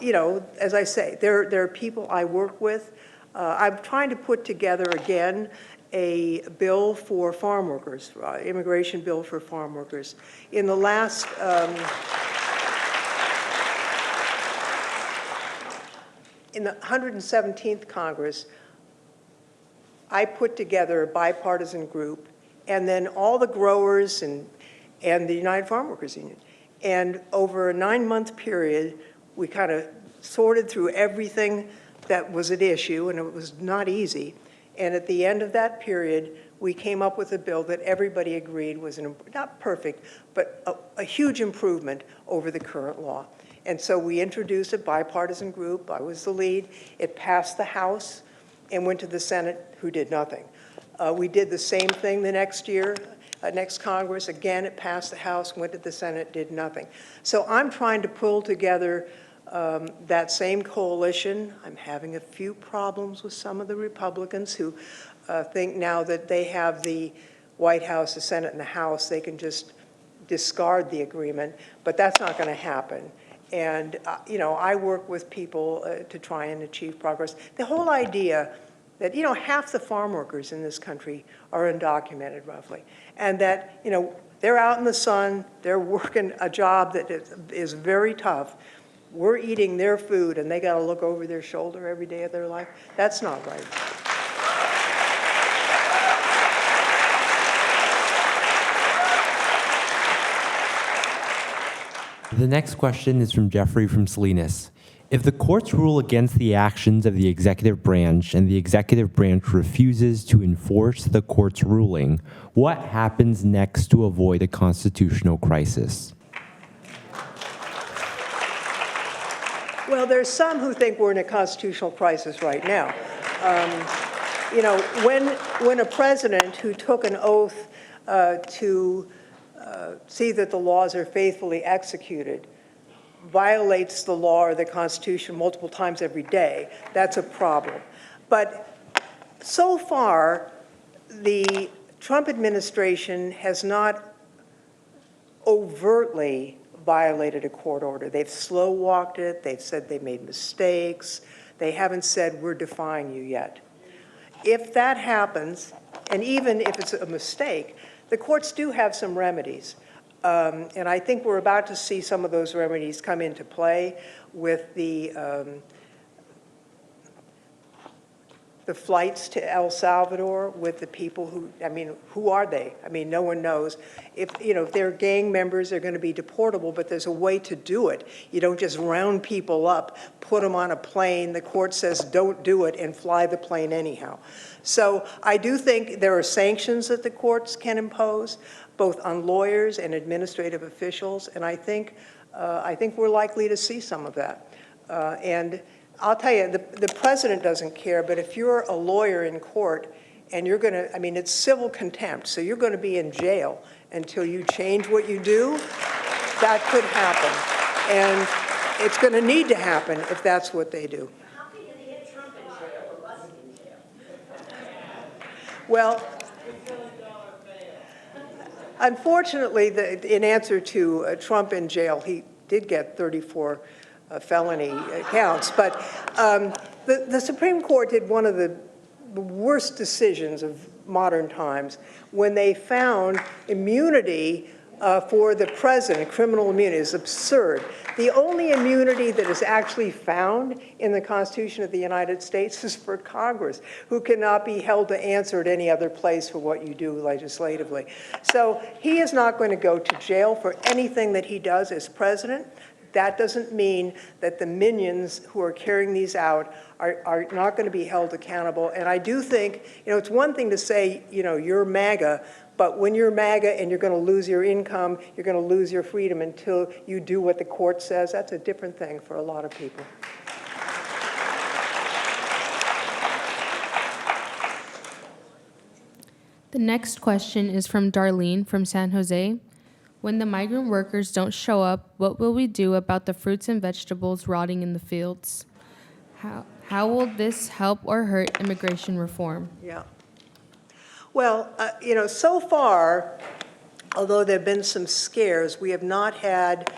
as I say, there are people I work with. I'm trying to put together again a bill for farm workers, immigration bill for farm workers. In the last in the 117th Congress, I put together a bipartisan group, and then all the growers and the United Farm Workers Union. And over a 9-month period, we kind of sorted through everything that was at issue, and it was not easy. And at the end of that period, we came up with a bill that everybody agreed was not perfect, but a huge improvement over the current law. And so we introduced a bipartisan group. I was the lead. It passed the House and went to the Senate, who did nothing. We did the same thing the next year. next Congress. Again, it passed the House, went to the Senate, did nothing. So I'm trying to pull together that same coalition. I'm having a few problems with some of the Republicans who think now that they have the White House, the Senate, and the House, they can just discard the agreement, but that's not going to happen. And, I work with people to try and achieve progress. The whole idea that, half the farm workers in this country are undocumented, roughly, and that, they're out in the sun, they're working a job that is very tough. We're eating their food, and they got to look over their shoulder every day of their life. That's not right. The next question is from Jeffrey from Salinas. If the courts rule against the actions of the executive branch and the executive branch refuses to enforce the court's ruling, what happens next to avoid a constitutional crisis? Well, there's some who think we're in a constitutional crisis right now. When a president who took an oath to see that the laws are faithfully executed violates the law or the Constitution multiple times every day, that's a problem. But so far, the Trump administration has not overtly violated a court order. They've slow-walked it. They've said they made mistakes. They haven't said, we're defying you yet. If that happens, and even if it's a mistake, the courts do have some remedies. And I think we're about to see some of those remedies come into play with the flights to El Salvador with the people who are they? No one knows. If they're gang members, they're going to be deportable, but there's a way to do it. You don't just round people up, put them on a plane, the court says don't do it, and fly the plane anyhow. So I do think there are sanctions that the courts can impose, both on lawyers and administrative officials, and I think we're likely to see some of that. And I'll tell you, the president doesn't care, but if you're a lawyer in court and you're going to, it's civil contempt, so you're going to be in jail until you change what you do, that could happen. And it's going to need to happen if that's what they do. How can you get Trump in jail or wasn't in jail? Well, unfortunately, in answer to Trump in jail, he did get 34 felony counts. But the Supreme Court did one of the worst decisions of modern times when they found immunity for the president, criminal immunity, is absurd. The only immunity that is actually found in the Constitution of the United States is for Congress, who cannot be held to answer at any other place for what you do legislatively. So he is not going to go to jail for anything that he does as president. That doesn't mean that the minions who are carrying these out are not going to be held accountable. And I do think, it's one thing to say, you're MAGA, but when you're MAGA and you're going to lose your income, you're going to lose your freedom until you do what the court says, that's a different thing for a lot of people. The next question is from Darlene from San Jose. When the migrant workers don't show up, what will we do about the fruits and vegetables rotting in the fields? How will this help or hurt immigration reform? Yeah. Well, so far, although there have been some scares, we have not had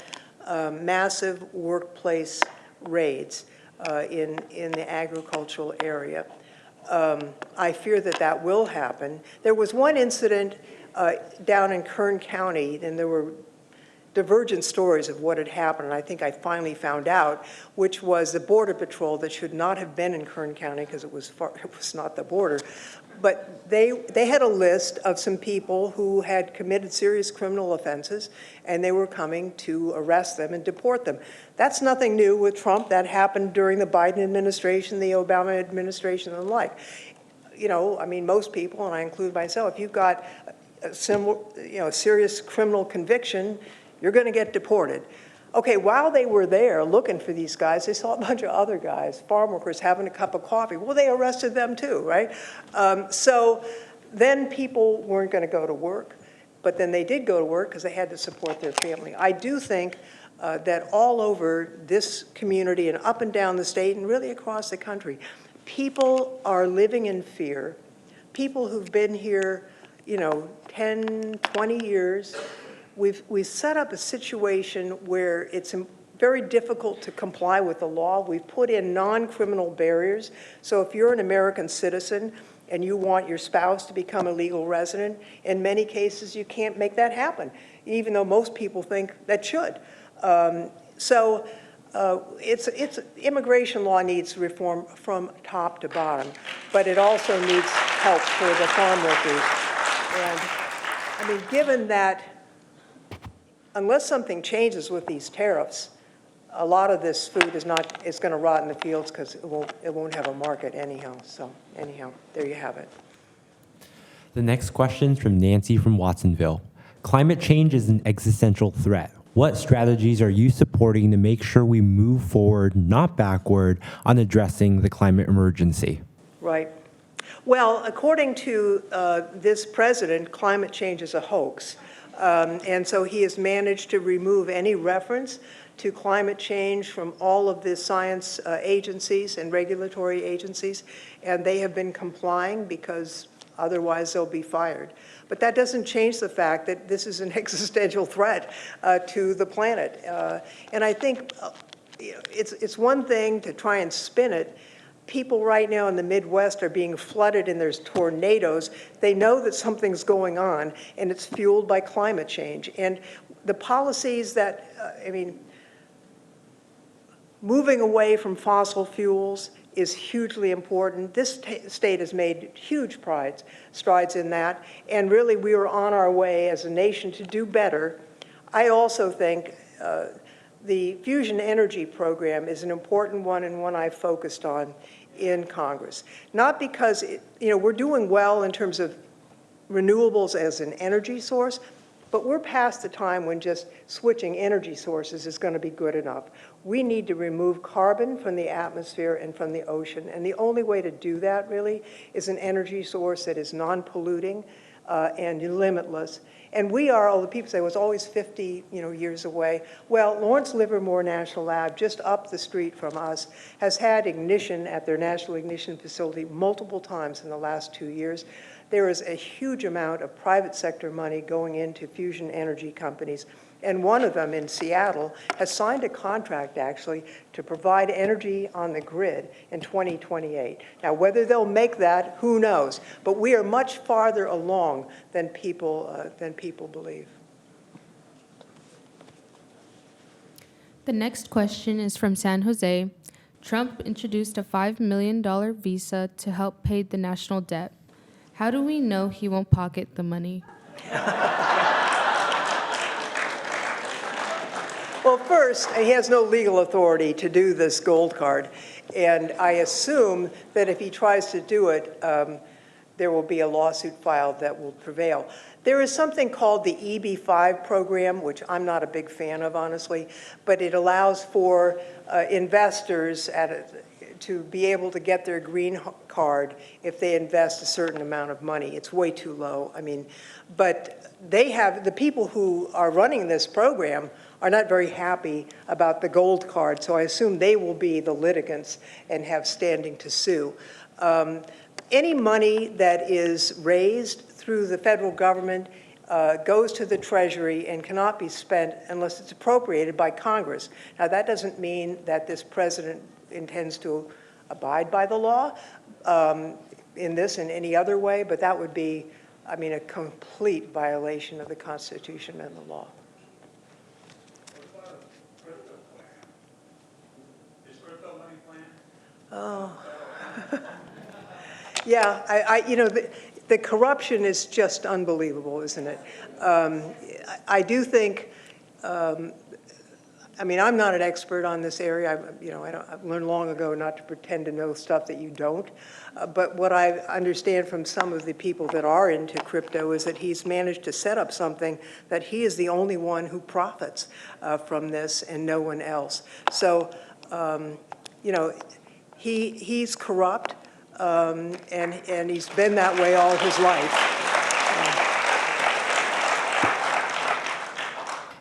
massive workplace raids in the agricultural area. I fear that will happen. There was one incident down in Kern County, and there were divergent stories of what had happened, and I think I finally found out, which was the Border Patrol that should not have been in Kern County because it was not the border. But they had a list of some people who had committed serious criminal offenses, and they were coming to arrest them and deport them. That's nothing new with Trump. That happened during the Biden administration, the Obama administration, and the like. Most people, and I include myself, if you've got a serious criminal conviction, you're going to get deported. Okay, while they were there looking for these guys, they saw a bunch of other guys, farm workers, having a cup of coffee. Well, they arrested them too, right? So then people weren't going to go to work. but then they did go to work because they had to support their family. I do think that all over this community and up and down the state and really across the country, people are living in fear. People who've been here, 10, 20 years. We've set up a situation where it's very difficult to comply with the law. We've put in non-criminal barriers. So if you're an American citizen and you want your spouse to become a legal resident, in many cases you can't make that happen, even though most people think that should. Immigration law needs reform from top to bottom, but it also needs help for the farm workers. And given that, unless something changes with these tariffs, a lot of this food is going to rot in the fields because it won't have a market anyhow. So anyhow, there you have it. The next question is from Nancy from Watsonville. Climate change is an existential threat. What strategies are you supporting to make sure we move forward, not backward, on addressing the climate emergency? Right. Well, according to this president, climate change is a hoax. And so he has managed to remove any reference to climate change from all of the science agencies and regulatory agencies, and they have been complying because otherwise they'll be fired. But that doesn't change the fact that this is an existential threat to the planet. And I think it's one thing to try and spin it. People right now in the Midwest are being flooded and there's tornadoes. They know that something's going on, and it's fueled by climate change. And the policies that, moving away from fossil fuels is hugely important. This state has made huge strides in that, and really we are on our way as a nation to do better. I also think the fusion energy program is an important one and one I've focused on in Congress. Not because, we're doing well in terms of renewables as an energy source, but we're past the time when just switching energy sources is going to be good enough. We need to remove carbon from the atmosphere and from the ocean, and the only way to do that really is an energy source that is non-polluting and limitless. And we are, all the people say, well, it's always 50 years away. Well, Lawrence Livermore National Lab, just up the street from us, has had ignition at their National Ignition Facility multiple times in the last 2 years. There is a huge amount of private sector money going into fusion energy companies. And one of them in Seattle has signed a contract, actually, to provide energy on the grid in 2028. Now, whether they'll make that, who knows? But we are much farther along than people believe. The next question is from San Jose. Trump introduced a $5 million visa to help pay the national debt. How do we know he won't pocket the money? Well, first, he has no legal authority to do this gold card, and I assume that if he tries to do it, there will be a lawsuit filed that will prevail. There is something called the EB-5 program, which I'm not a big fan of, honestly, but it allows for investors to be able to get their green card if they invest a certain amount of money. It's way too low. But the people who are running this program are not very happy about the gold card, so I assume they will be the litigants and have standing to sue. Any money that is raised through the federal government goes to the Treasury and cannot be spent unless it's appropriated by Congress. Now, that doesn't mean that this president intends to abide by the law in this and any other way, but that would be, a complete violation of the Constitution and the law. Oh, yeah. The corruption is just unbelievable, isn't it? I do think. I'm not an expert on this area. I've learned long ago not to pretend to know stuff that you don't. But what I understand from some of the people that are into crypto is that he's managed to set up something that he is the only one who profits from this and no one else. So, he's corrupt, and he's been that way all his life.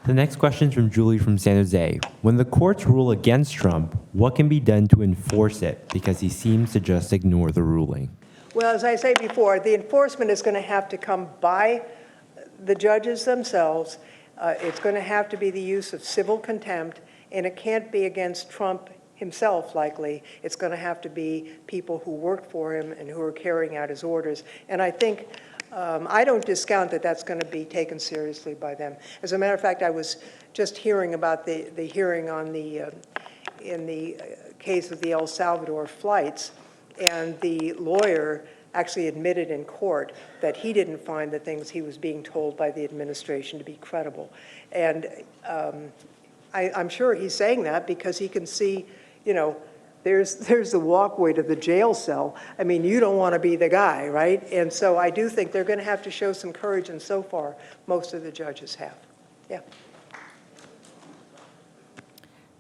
The next question is from Julie from San Jose. When the courts rule against Trump, what can be done to enforce it? Because he seems to just ignore the ruling. Well, as I say before, the enforcement is going to have to come by the judges themselves. It's going to have to be the use of civil contempt, and it can't be against Trump himself, likely. It's going to have to be people who work for him and who are carrying out his orders. And I think, I don't discount that that's going to be taken seriously by them. As a matter of fact, I was just hearing about the hearing on in the case of the El Salvador flights, and the lawyer actually admitted in court that he didn't find the things he was being told by the administration to be credible. And I'm sure he's saying that because he can see, you know, there's the walkway to the jail cell. I mean, you don't want to be the guy, right? And so I do think they're going to have to show some courage, and so far, most of the judges have. Yeah.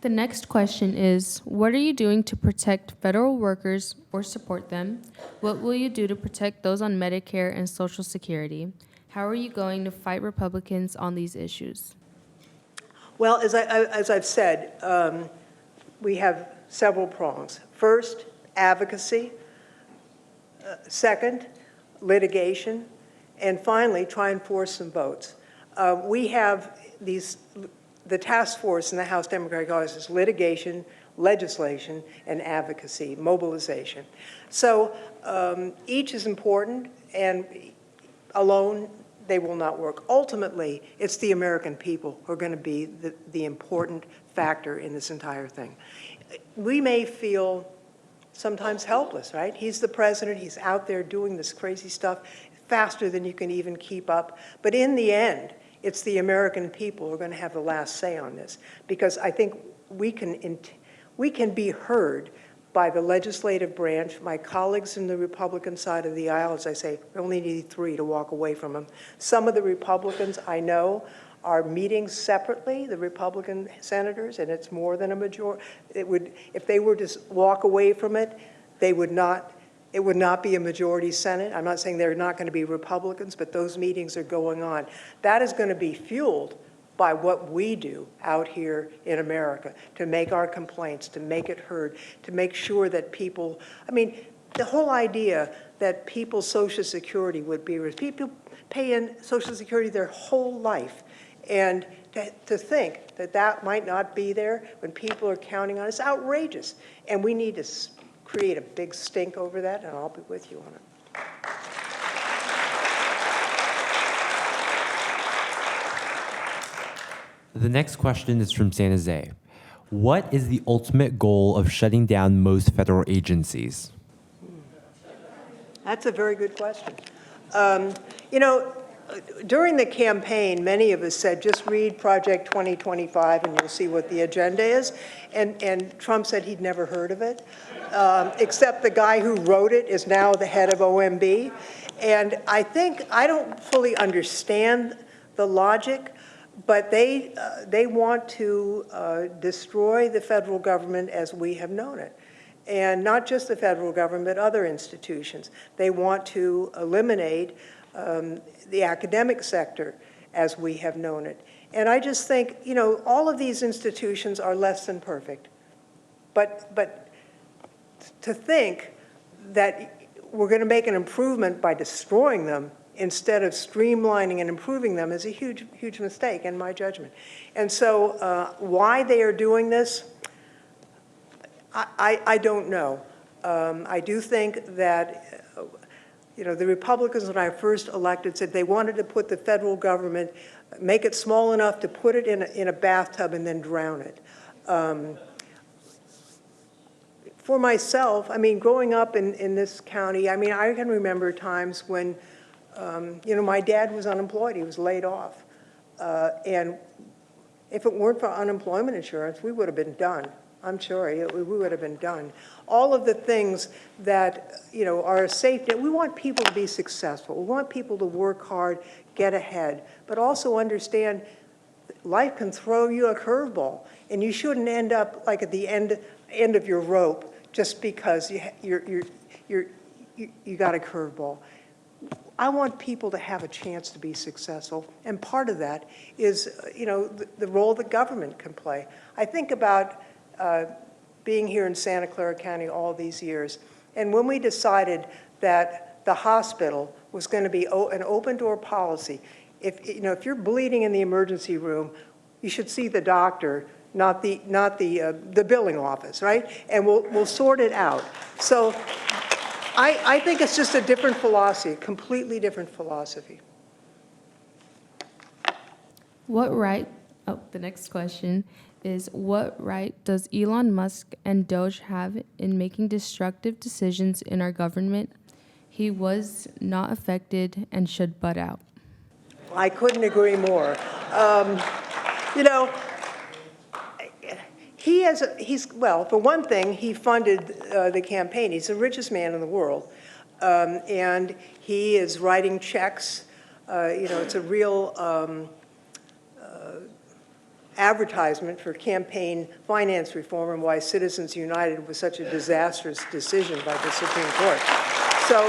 The next question is, what are you doing to protect federal workers or support them? What will you do to protect those on Medicare and Social Security? How are you going to fight Republicans on these issues? Well, as I've said, we have several prongs. First, advocacy. Second, litigation. And finally, try and force some votes. We have the task force in the House Democratic Caucus is litigation, legislation, and advocacy, mobilization. So each is important, and alone they will not work. Ultimately, it's the American people who are going to be the important factor in this entire thing. We may feel sometimes helpless, right? He's the president. He's out there doing this crazy stuff faster than you can even keep up. But in the end, it's the American people who are going to have the last say on this, because I think we can be heard by the legislative branch. My colleagues in the Republican side of the aisle, as I say, we only need 3 to walk away from them. Some of the Republicans I know are meeting separately, the Republican senators, and it's more than a majority. If they were to walk away from it, it would not be a majority Senate. I'm not saying they're not going to be Republicans, but those meetings are going on. That is going to be fueled by what we do out here in America to make our complaints, to make it heard, to make sure that people, I mean, the whole idea that people's Social Security would be, people pay in Social Security their whole life, and to think that that might not be there when people are counting on it, it's outrageous. And we need to create a big stink over that, and I'll be with you on it. The next question is from San Jose. What is the ultimate goal of shutting down most federal agencies? That's a very good question. You know, during the campaign, many of us said, just read Project 2025 and you'll see what the agenda is. And Trump said he'd never heard of it, except the guy who wrote it is now the head of OMB. And I think, I don't fully understand the logic, but they want to destroy the federal government as we have known it. And not just the federal government, but other institutions. They want to eliminate the academic sector as we have known it. And I just think, you know, all of these institutions are less than perfect. But to think that we're going to make an improvement by destroying them instead of streamlining and improving them is a huge, huge mistake in my judgment. And so why they are doing this, I don't know. I do think that, you know, the Republicans, when I first elected, said they wanted to put the federal government, make it small enough to put it in a bathtub and then drown it. For myself, I mean, growing up in this county, I mean, I can remember times when, you know, my dad was unemployed. He was laid off. And if it weren't for unemployment insurance, we would have been done. I'm sorry, we would have been done. All of the things that, you know, are a safety, we want people to be successful. We want people to work hard, get ahead, but also understand life can throw you a curveball, and you shouldn't end up like at the end of your rope just because you got a curveball. I want people to have a chance to be successful, and part of that is, the role that government can play. I think about being here in Santa Clara County all these years, and when we decided that the hospital was going to be an open-door policy, if you're bleeding in the emergency room, you should see the doctor, not the billing office, right? And we'll sort it out. So I think it's just a different philosophy, completely different philosophy. The next question is, what right does Elon Musk and Doge have in making destructive decisions in our government? He was not affected and should butt out. I couldn't agree more. Well, for one thing, he funded the campaign. He's the richest man in the world. And he is writing checks. It's a real advertisement for campaign finance reform and why Citizens United was such a disastrous decision by the Supreme Court. So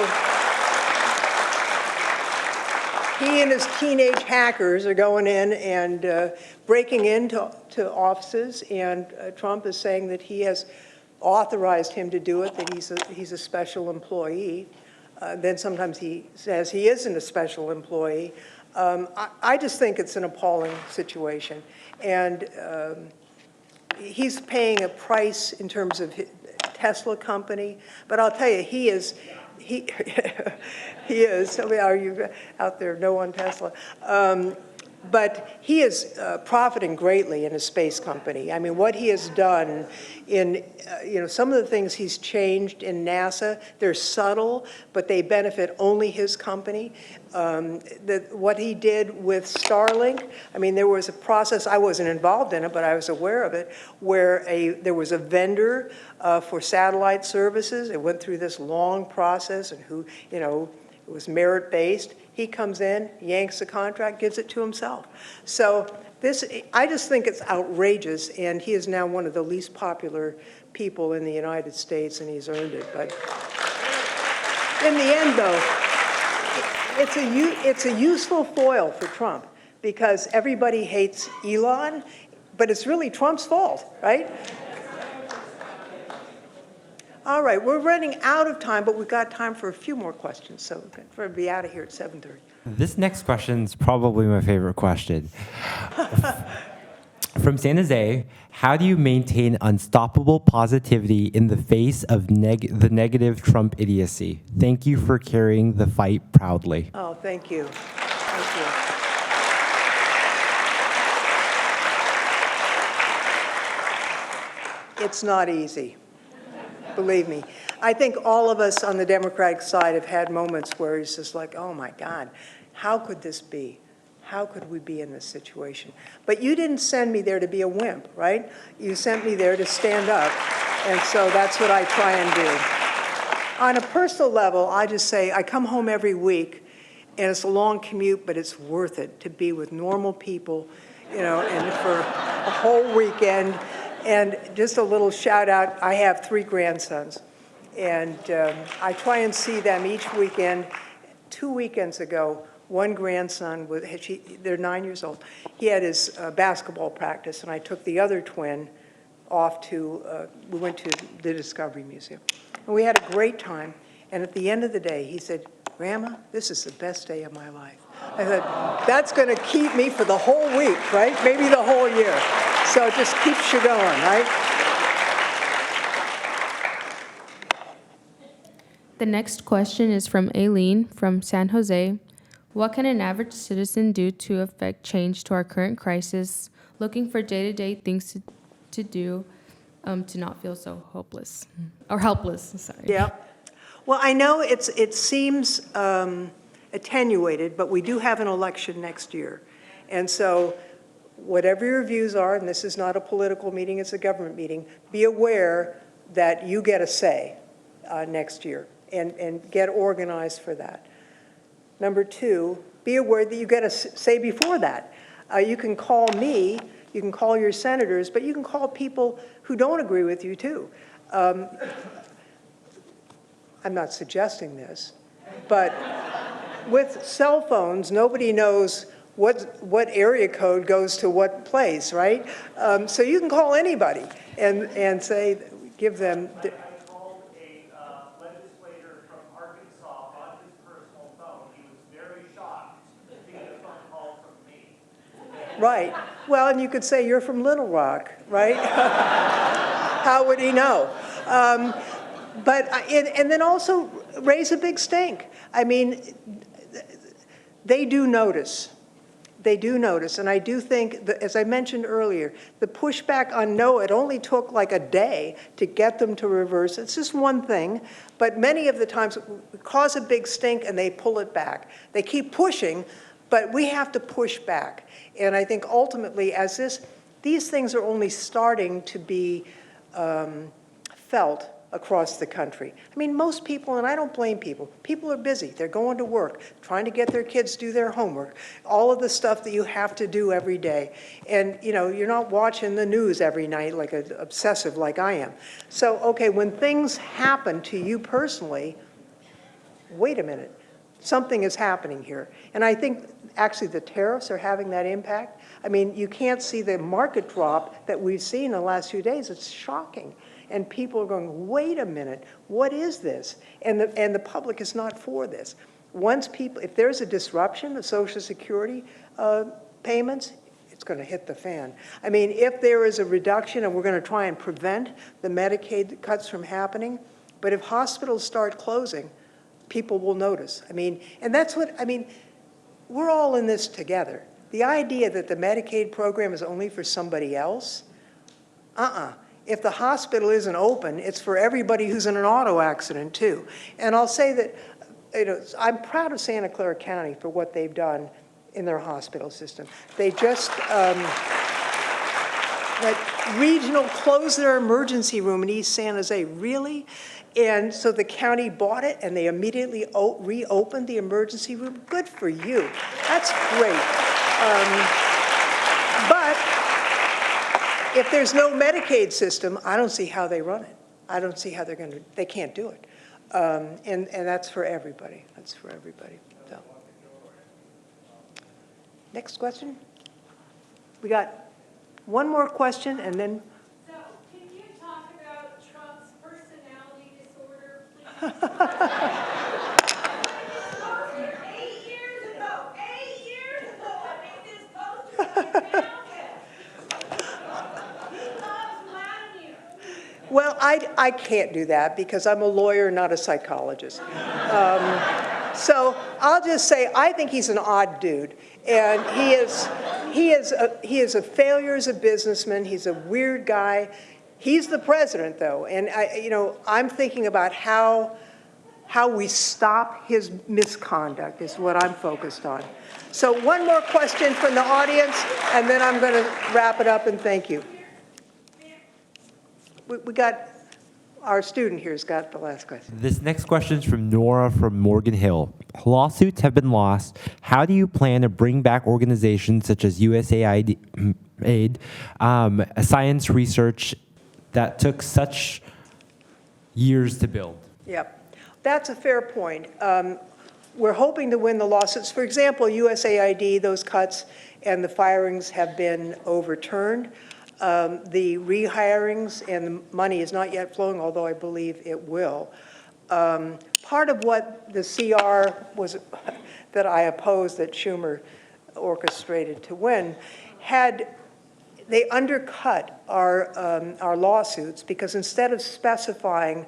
he and his teenage hackers are going in and breaking into offices, and Trump is saying that he has authorized him to do it, that he's a special employee. Then sometimes he says he isn't a special employee. I just think it's an appalling situation. And he's paying a price in terms of Tesla company, but I'll tell you, he is, I mean, are you out there, no on Tesla? But he is profiting greatly in his space company. I mean, what he has done in, some of the things he's changed in NASA, they're subtle, but they benefit only his company. What he did with Starlink, I mean, there was a process, I wasn't involved in it, but I was aware of it, where there was a vendor for satellite services. It went through this long process, and it was merit-based. He comes in, yanks the contract, gives it to himself. So I just think it's outrageous, and he is now one of the least popular people in the United States, and he's earned it. But in the end, though, it's a useful foil for Trump, because everybody hates Elon, but it's really Trump's fault, right? All right, we're running out of time, but we've got time for a few more questions, so we're going to be out of here at 7:30. This next question is probably my favorite question. From San Jose, how do you maintain unstoppable positivity in the face of the negative Trump idiocy? Thank you for carrying the fight proudly. Oh, thank you. Thank you. It's not easy. Believe me. I think all of us on the Democratic side have had moments where it's just like, oh my God, how could this be? How could we be in this situation? But you didn't send me there to be a wimp, right? You sent me there to stand up, and so that's what I try and do. On a personal level, I just say I come home every week, and it's a long commute, but it's worth it to be with normal people, and for a whole weekend. And just a little shout out, I have 3 grandsons, and I try and see them each weekend. 2 weekends ago, one grandson, they're 9 years old, he had his basketball practice, and I took the other twin off we went to the Discovery Museum. And we had a great time, and at the end of the day, he said, Grandma, this is the best day of my life. I said, that's going to keep me for the whole week, right? Maybe the whole year. So it just keeps you going, right? The next question is from Aileen from San Jose. What can an average citizen do to affect change to our current crisis, looking for day-to-day things to do to not feel so hopeless or helpless? Sorry. Yeah. Well, I know it seems attenuated, but we do have an election next year. And so whatever your views are, and this is not a political meeting, it's a government meeting, be aware that you get a say next year and get organized for that. Number 2, be aware that you get a say before that. You can call me, you can call your senators, but you can call people who don't agree with you too. I'm not suggesting this, but with cell phones, nobody knows what area code goes to what place, right? So you can call anybody and say, give them. I called a legislator from Arkansas on his personal phone. He was very shocked to get a phone call from me. Right. Well, and you could say you're from Little Rock, right? How would he know? And then also raise a big stink. I mean, they do notice. They do notice, and I do think, that, as I mentioned earlier, the pushback on no, it only took like a day to get them to reverse. It's just one thing, but many of the times it cause a big stink and they pull it back. They keep pushing, but we have to push back. And I think ultimately, as these things are only starting to be felt across the country. I mean, most people, and I don't blame people are busy. They're going to work, trying to get their kids to do their homework, all of the stuff that you have to do every day. And, you know, you're not watching the news every night like an obsessive like I am. So, okay, when things happen to you personally, wait a minute, something is happening here. And I think actually the tariffs are having that impact. I mean, you can't see the market drop that we've seen in the last few days. It's shocking. And people are going, wait a minute, what is this? And the public is not for this. Once people, if there's a disruption of Social Security payments, it's going to hit the fan. I mean, if there is a reduction, and we're going to try and prevent the Medicaid cuts from happening, but if hospitals start closing, people will notice. I mean, and that's what, I mean, we're all in this together. The idea that the Medicaid program is only for somebody else, If the hospital isn't open, it's for everybody who's in an auto accident too. And I'll say that, you know, I'm proud of Santa Clara County for what they've done in their hospital system. They just, that regional closed their emergency room in East San Jose, really? And so the county bought it and they immediately reopened the emergency room. Good for you. That's great. But if there's no Medicaid system, I don't see how they run it. I don't see how they can't do it. And that's for everybody. That's for everybody. So. Next question. We got one more question and then. So, can you talk about Trump's personality disorder, please? 8 years ago, I made this poster and I found it. He loves Vladimir. Well, I can't do that because I'm a lawyer, not a psychologist. So I'll just say I think he's an odd dude, and he is a failure as a businessman. He's a weird guy. He's the president, though, and I'm thinking about how we stop his misconduct is what I'm focused on. So one more question from the audience, and then I'm going to wrap it up and thank you. We got, our student here's got the last question. This next question is from Nora from Morgan Hill. Lawsuits have been lost. How do you plan to bring back organizations such as USAID, science research that took such years to build? Yep, that's a fair point. We're hoping to win the lawsuits. For example, USAID, those cuts and the firings have been overturned. The rehirings and the money is not yet flowing, although I believe it will. Part of what the CR was that I opposed that Schumer orchestrated to win they undercut our lawsuits because instead of specifying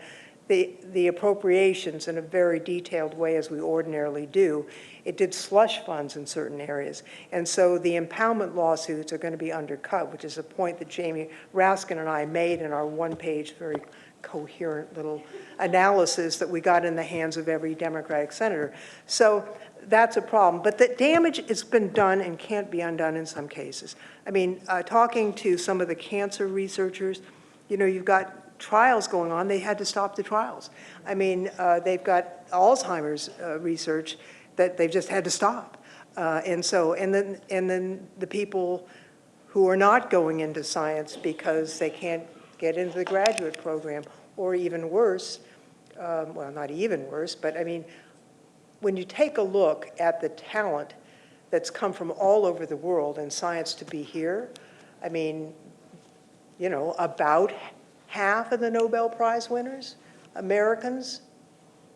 the appropriations in a very detailed way as we ordinarily do, it did slush funds in certain areas. And so the impoundment lawsuits are going to be undercut, which is a point that Jamie Raskin and I made in our one-page, very coherent little analysis that we got in the hands of every Democratic senator. So that's a problem. But the damage has been done and can't be undone in some cases. I mean, talking to some of the cancer researchers, you've got trials going on. They had to stop the trials. I mean, they've got Alzheimer's research that they've just had to stop. And then the people who are not going into science because they can't get into the graduate program, or even worse, well, not even worse, but I mean, when you take a look at the talent that's come from all over the world in science to be here, I mean, you know, about half of the Nobel Prize winners, Americans,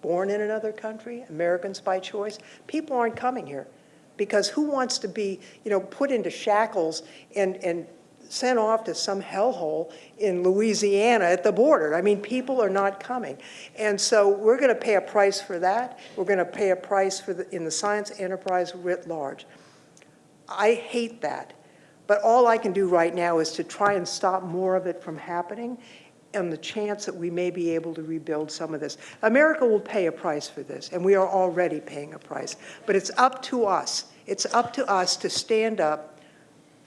born in another country, Americans by choice. People aren't coming here because who wants to be, you know, put into shackles and sent off to some hellhole in Louisiana at the border? I mean, people are not coming. And so we're going to pay a price for that. We're going to pay a price for in the science enterprise writ large. I hate that. But all I can do right now is to try and stop more of it from happening and the chance that we may be able to rebuild some of this. America will pay a price for this, and we are already paying a price. But it's up to us. It's up to us to stand up,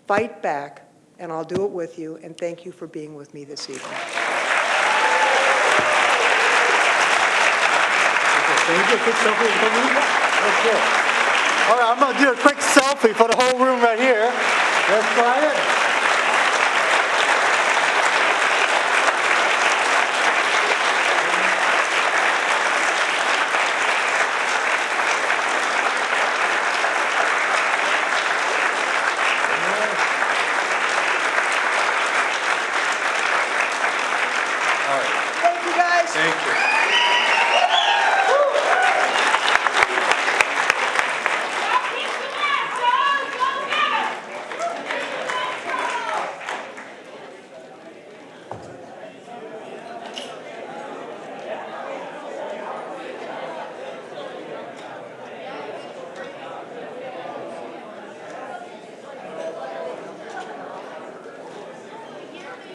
fight back, and I'll do it with you, and thank you for being with me this evening. Can you do a quick selfie for me? That's good. All right, I'm going to do a quick selfie for the whole room right here. Let's try it. Thank you, guys. Thank you.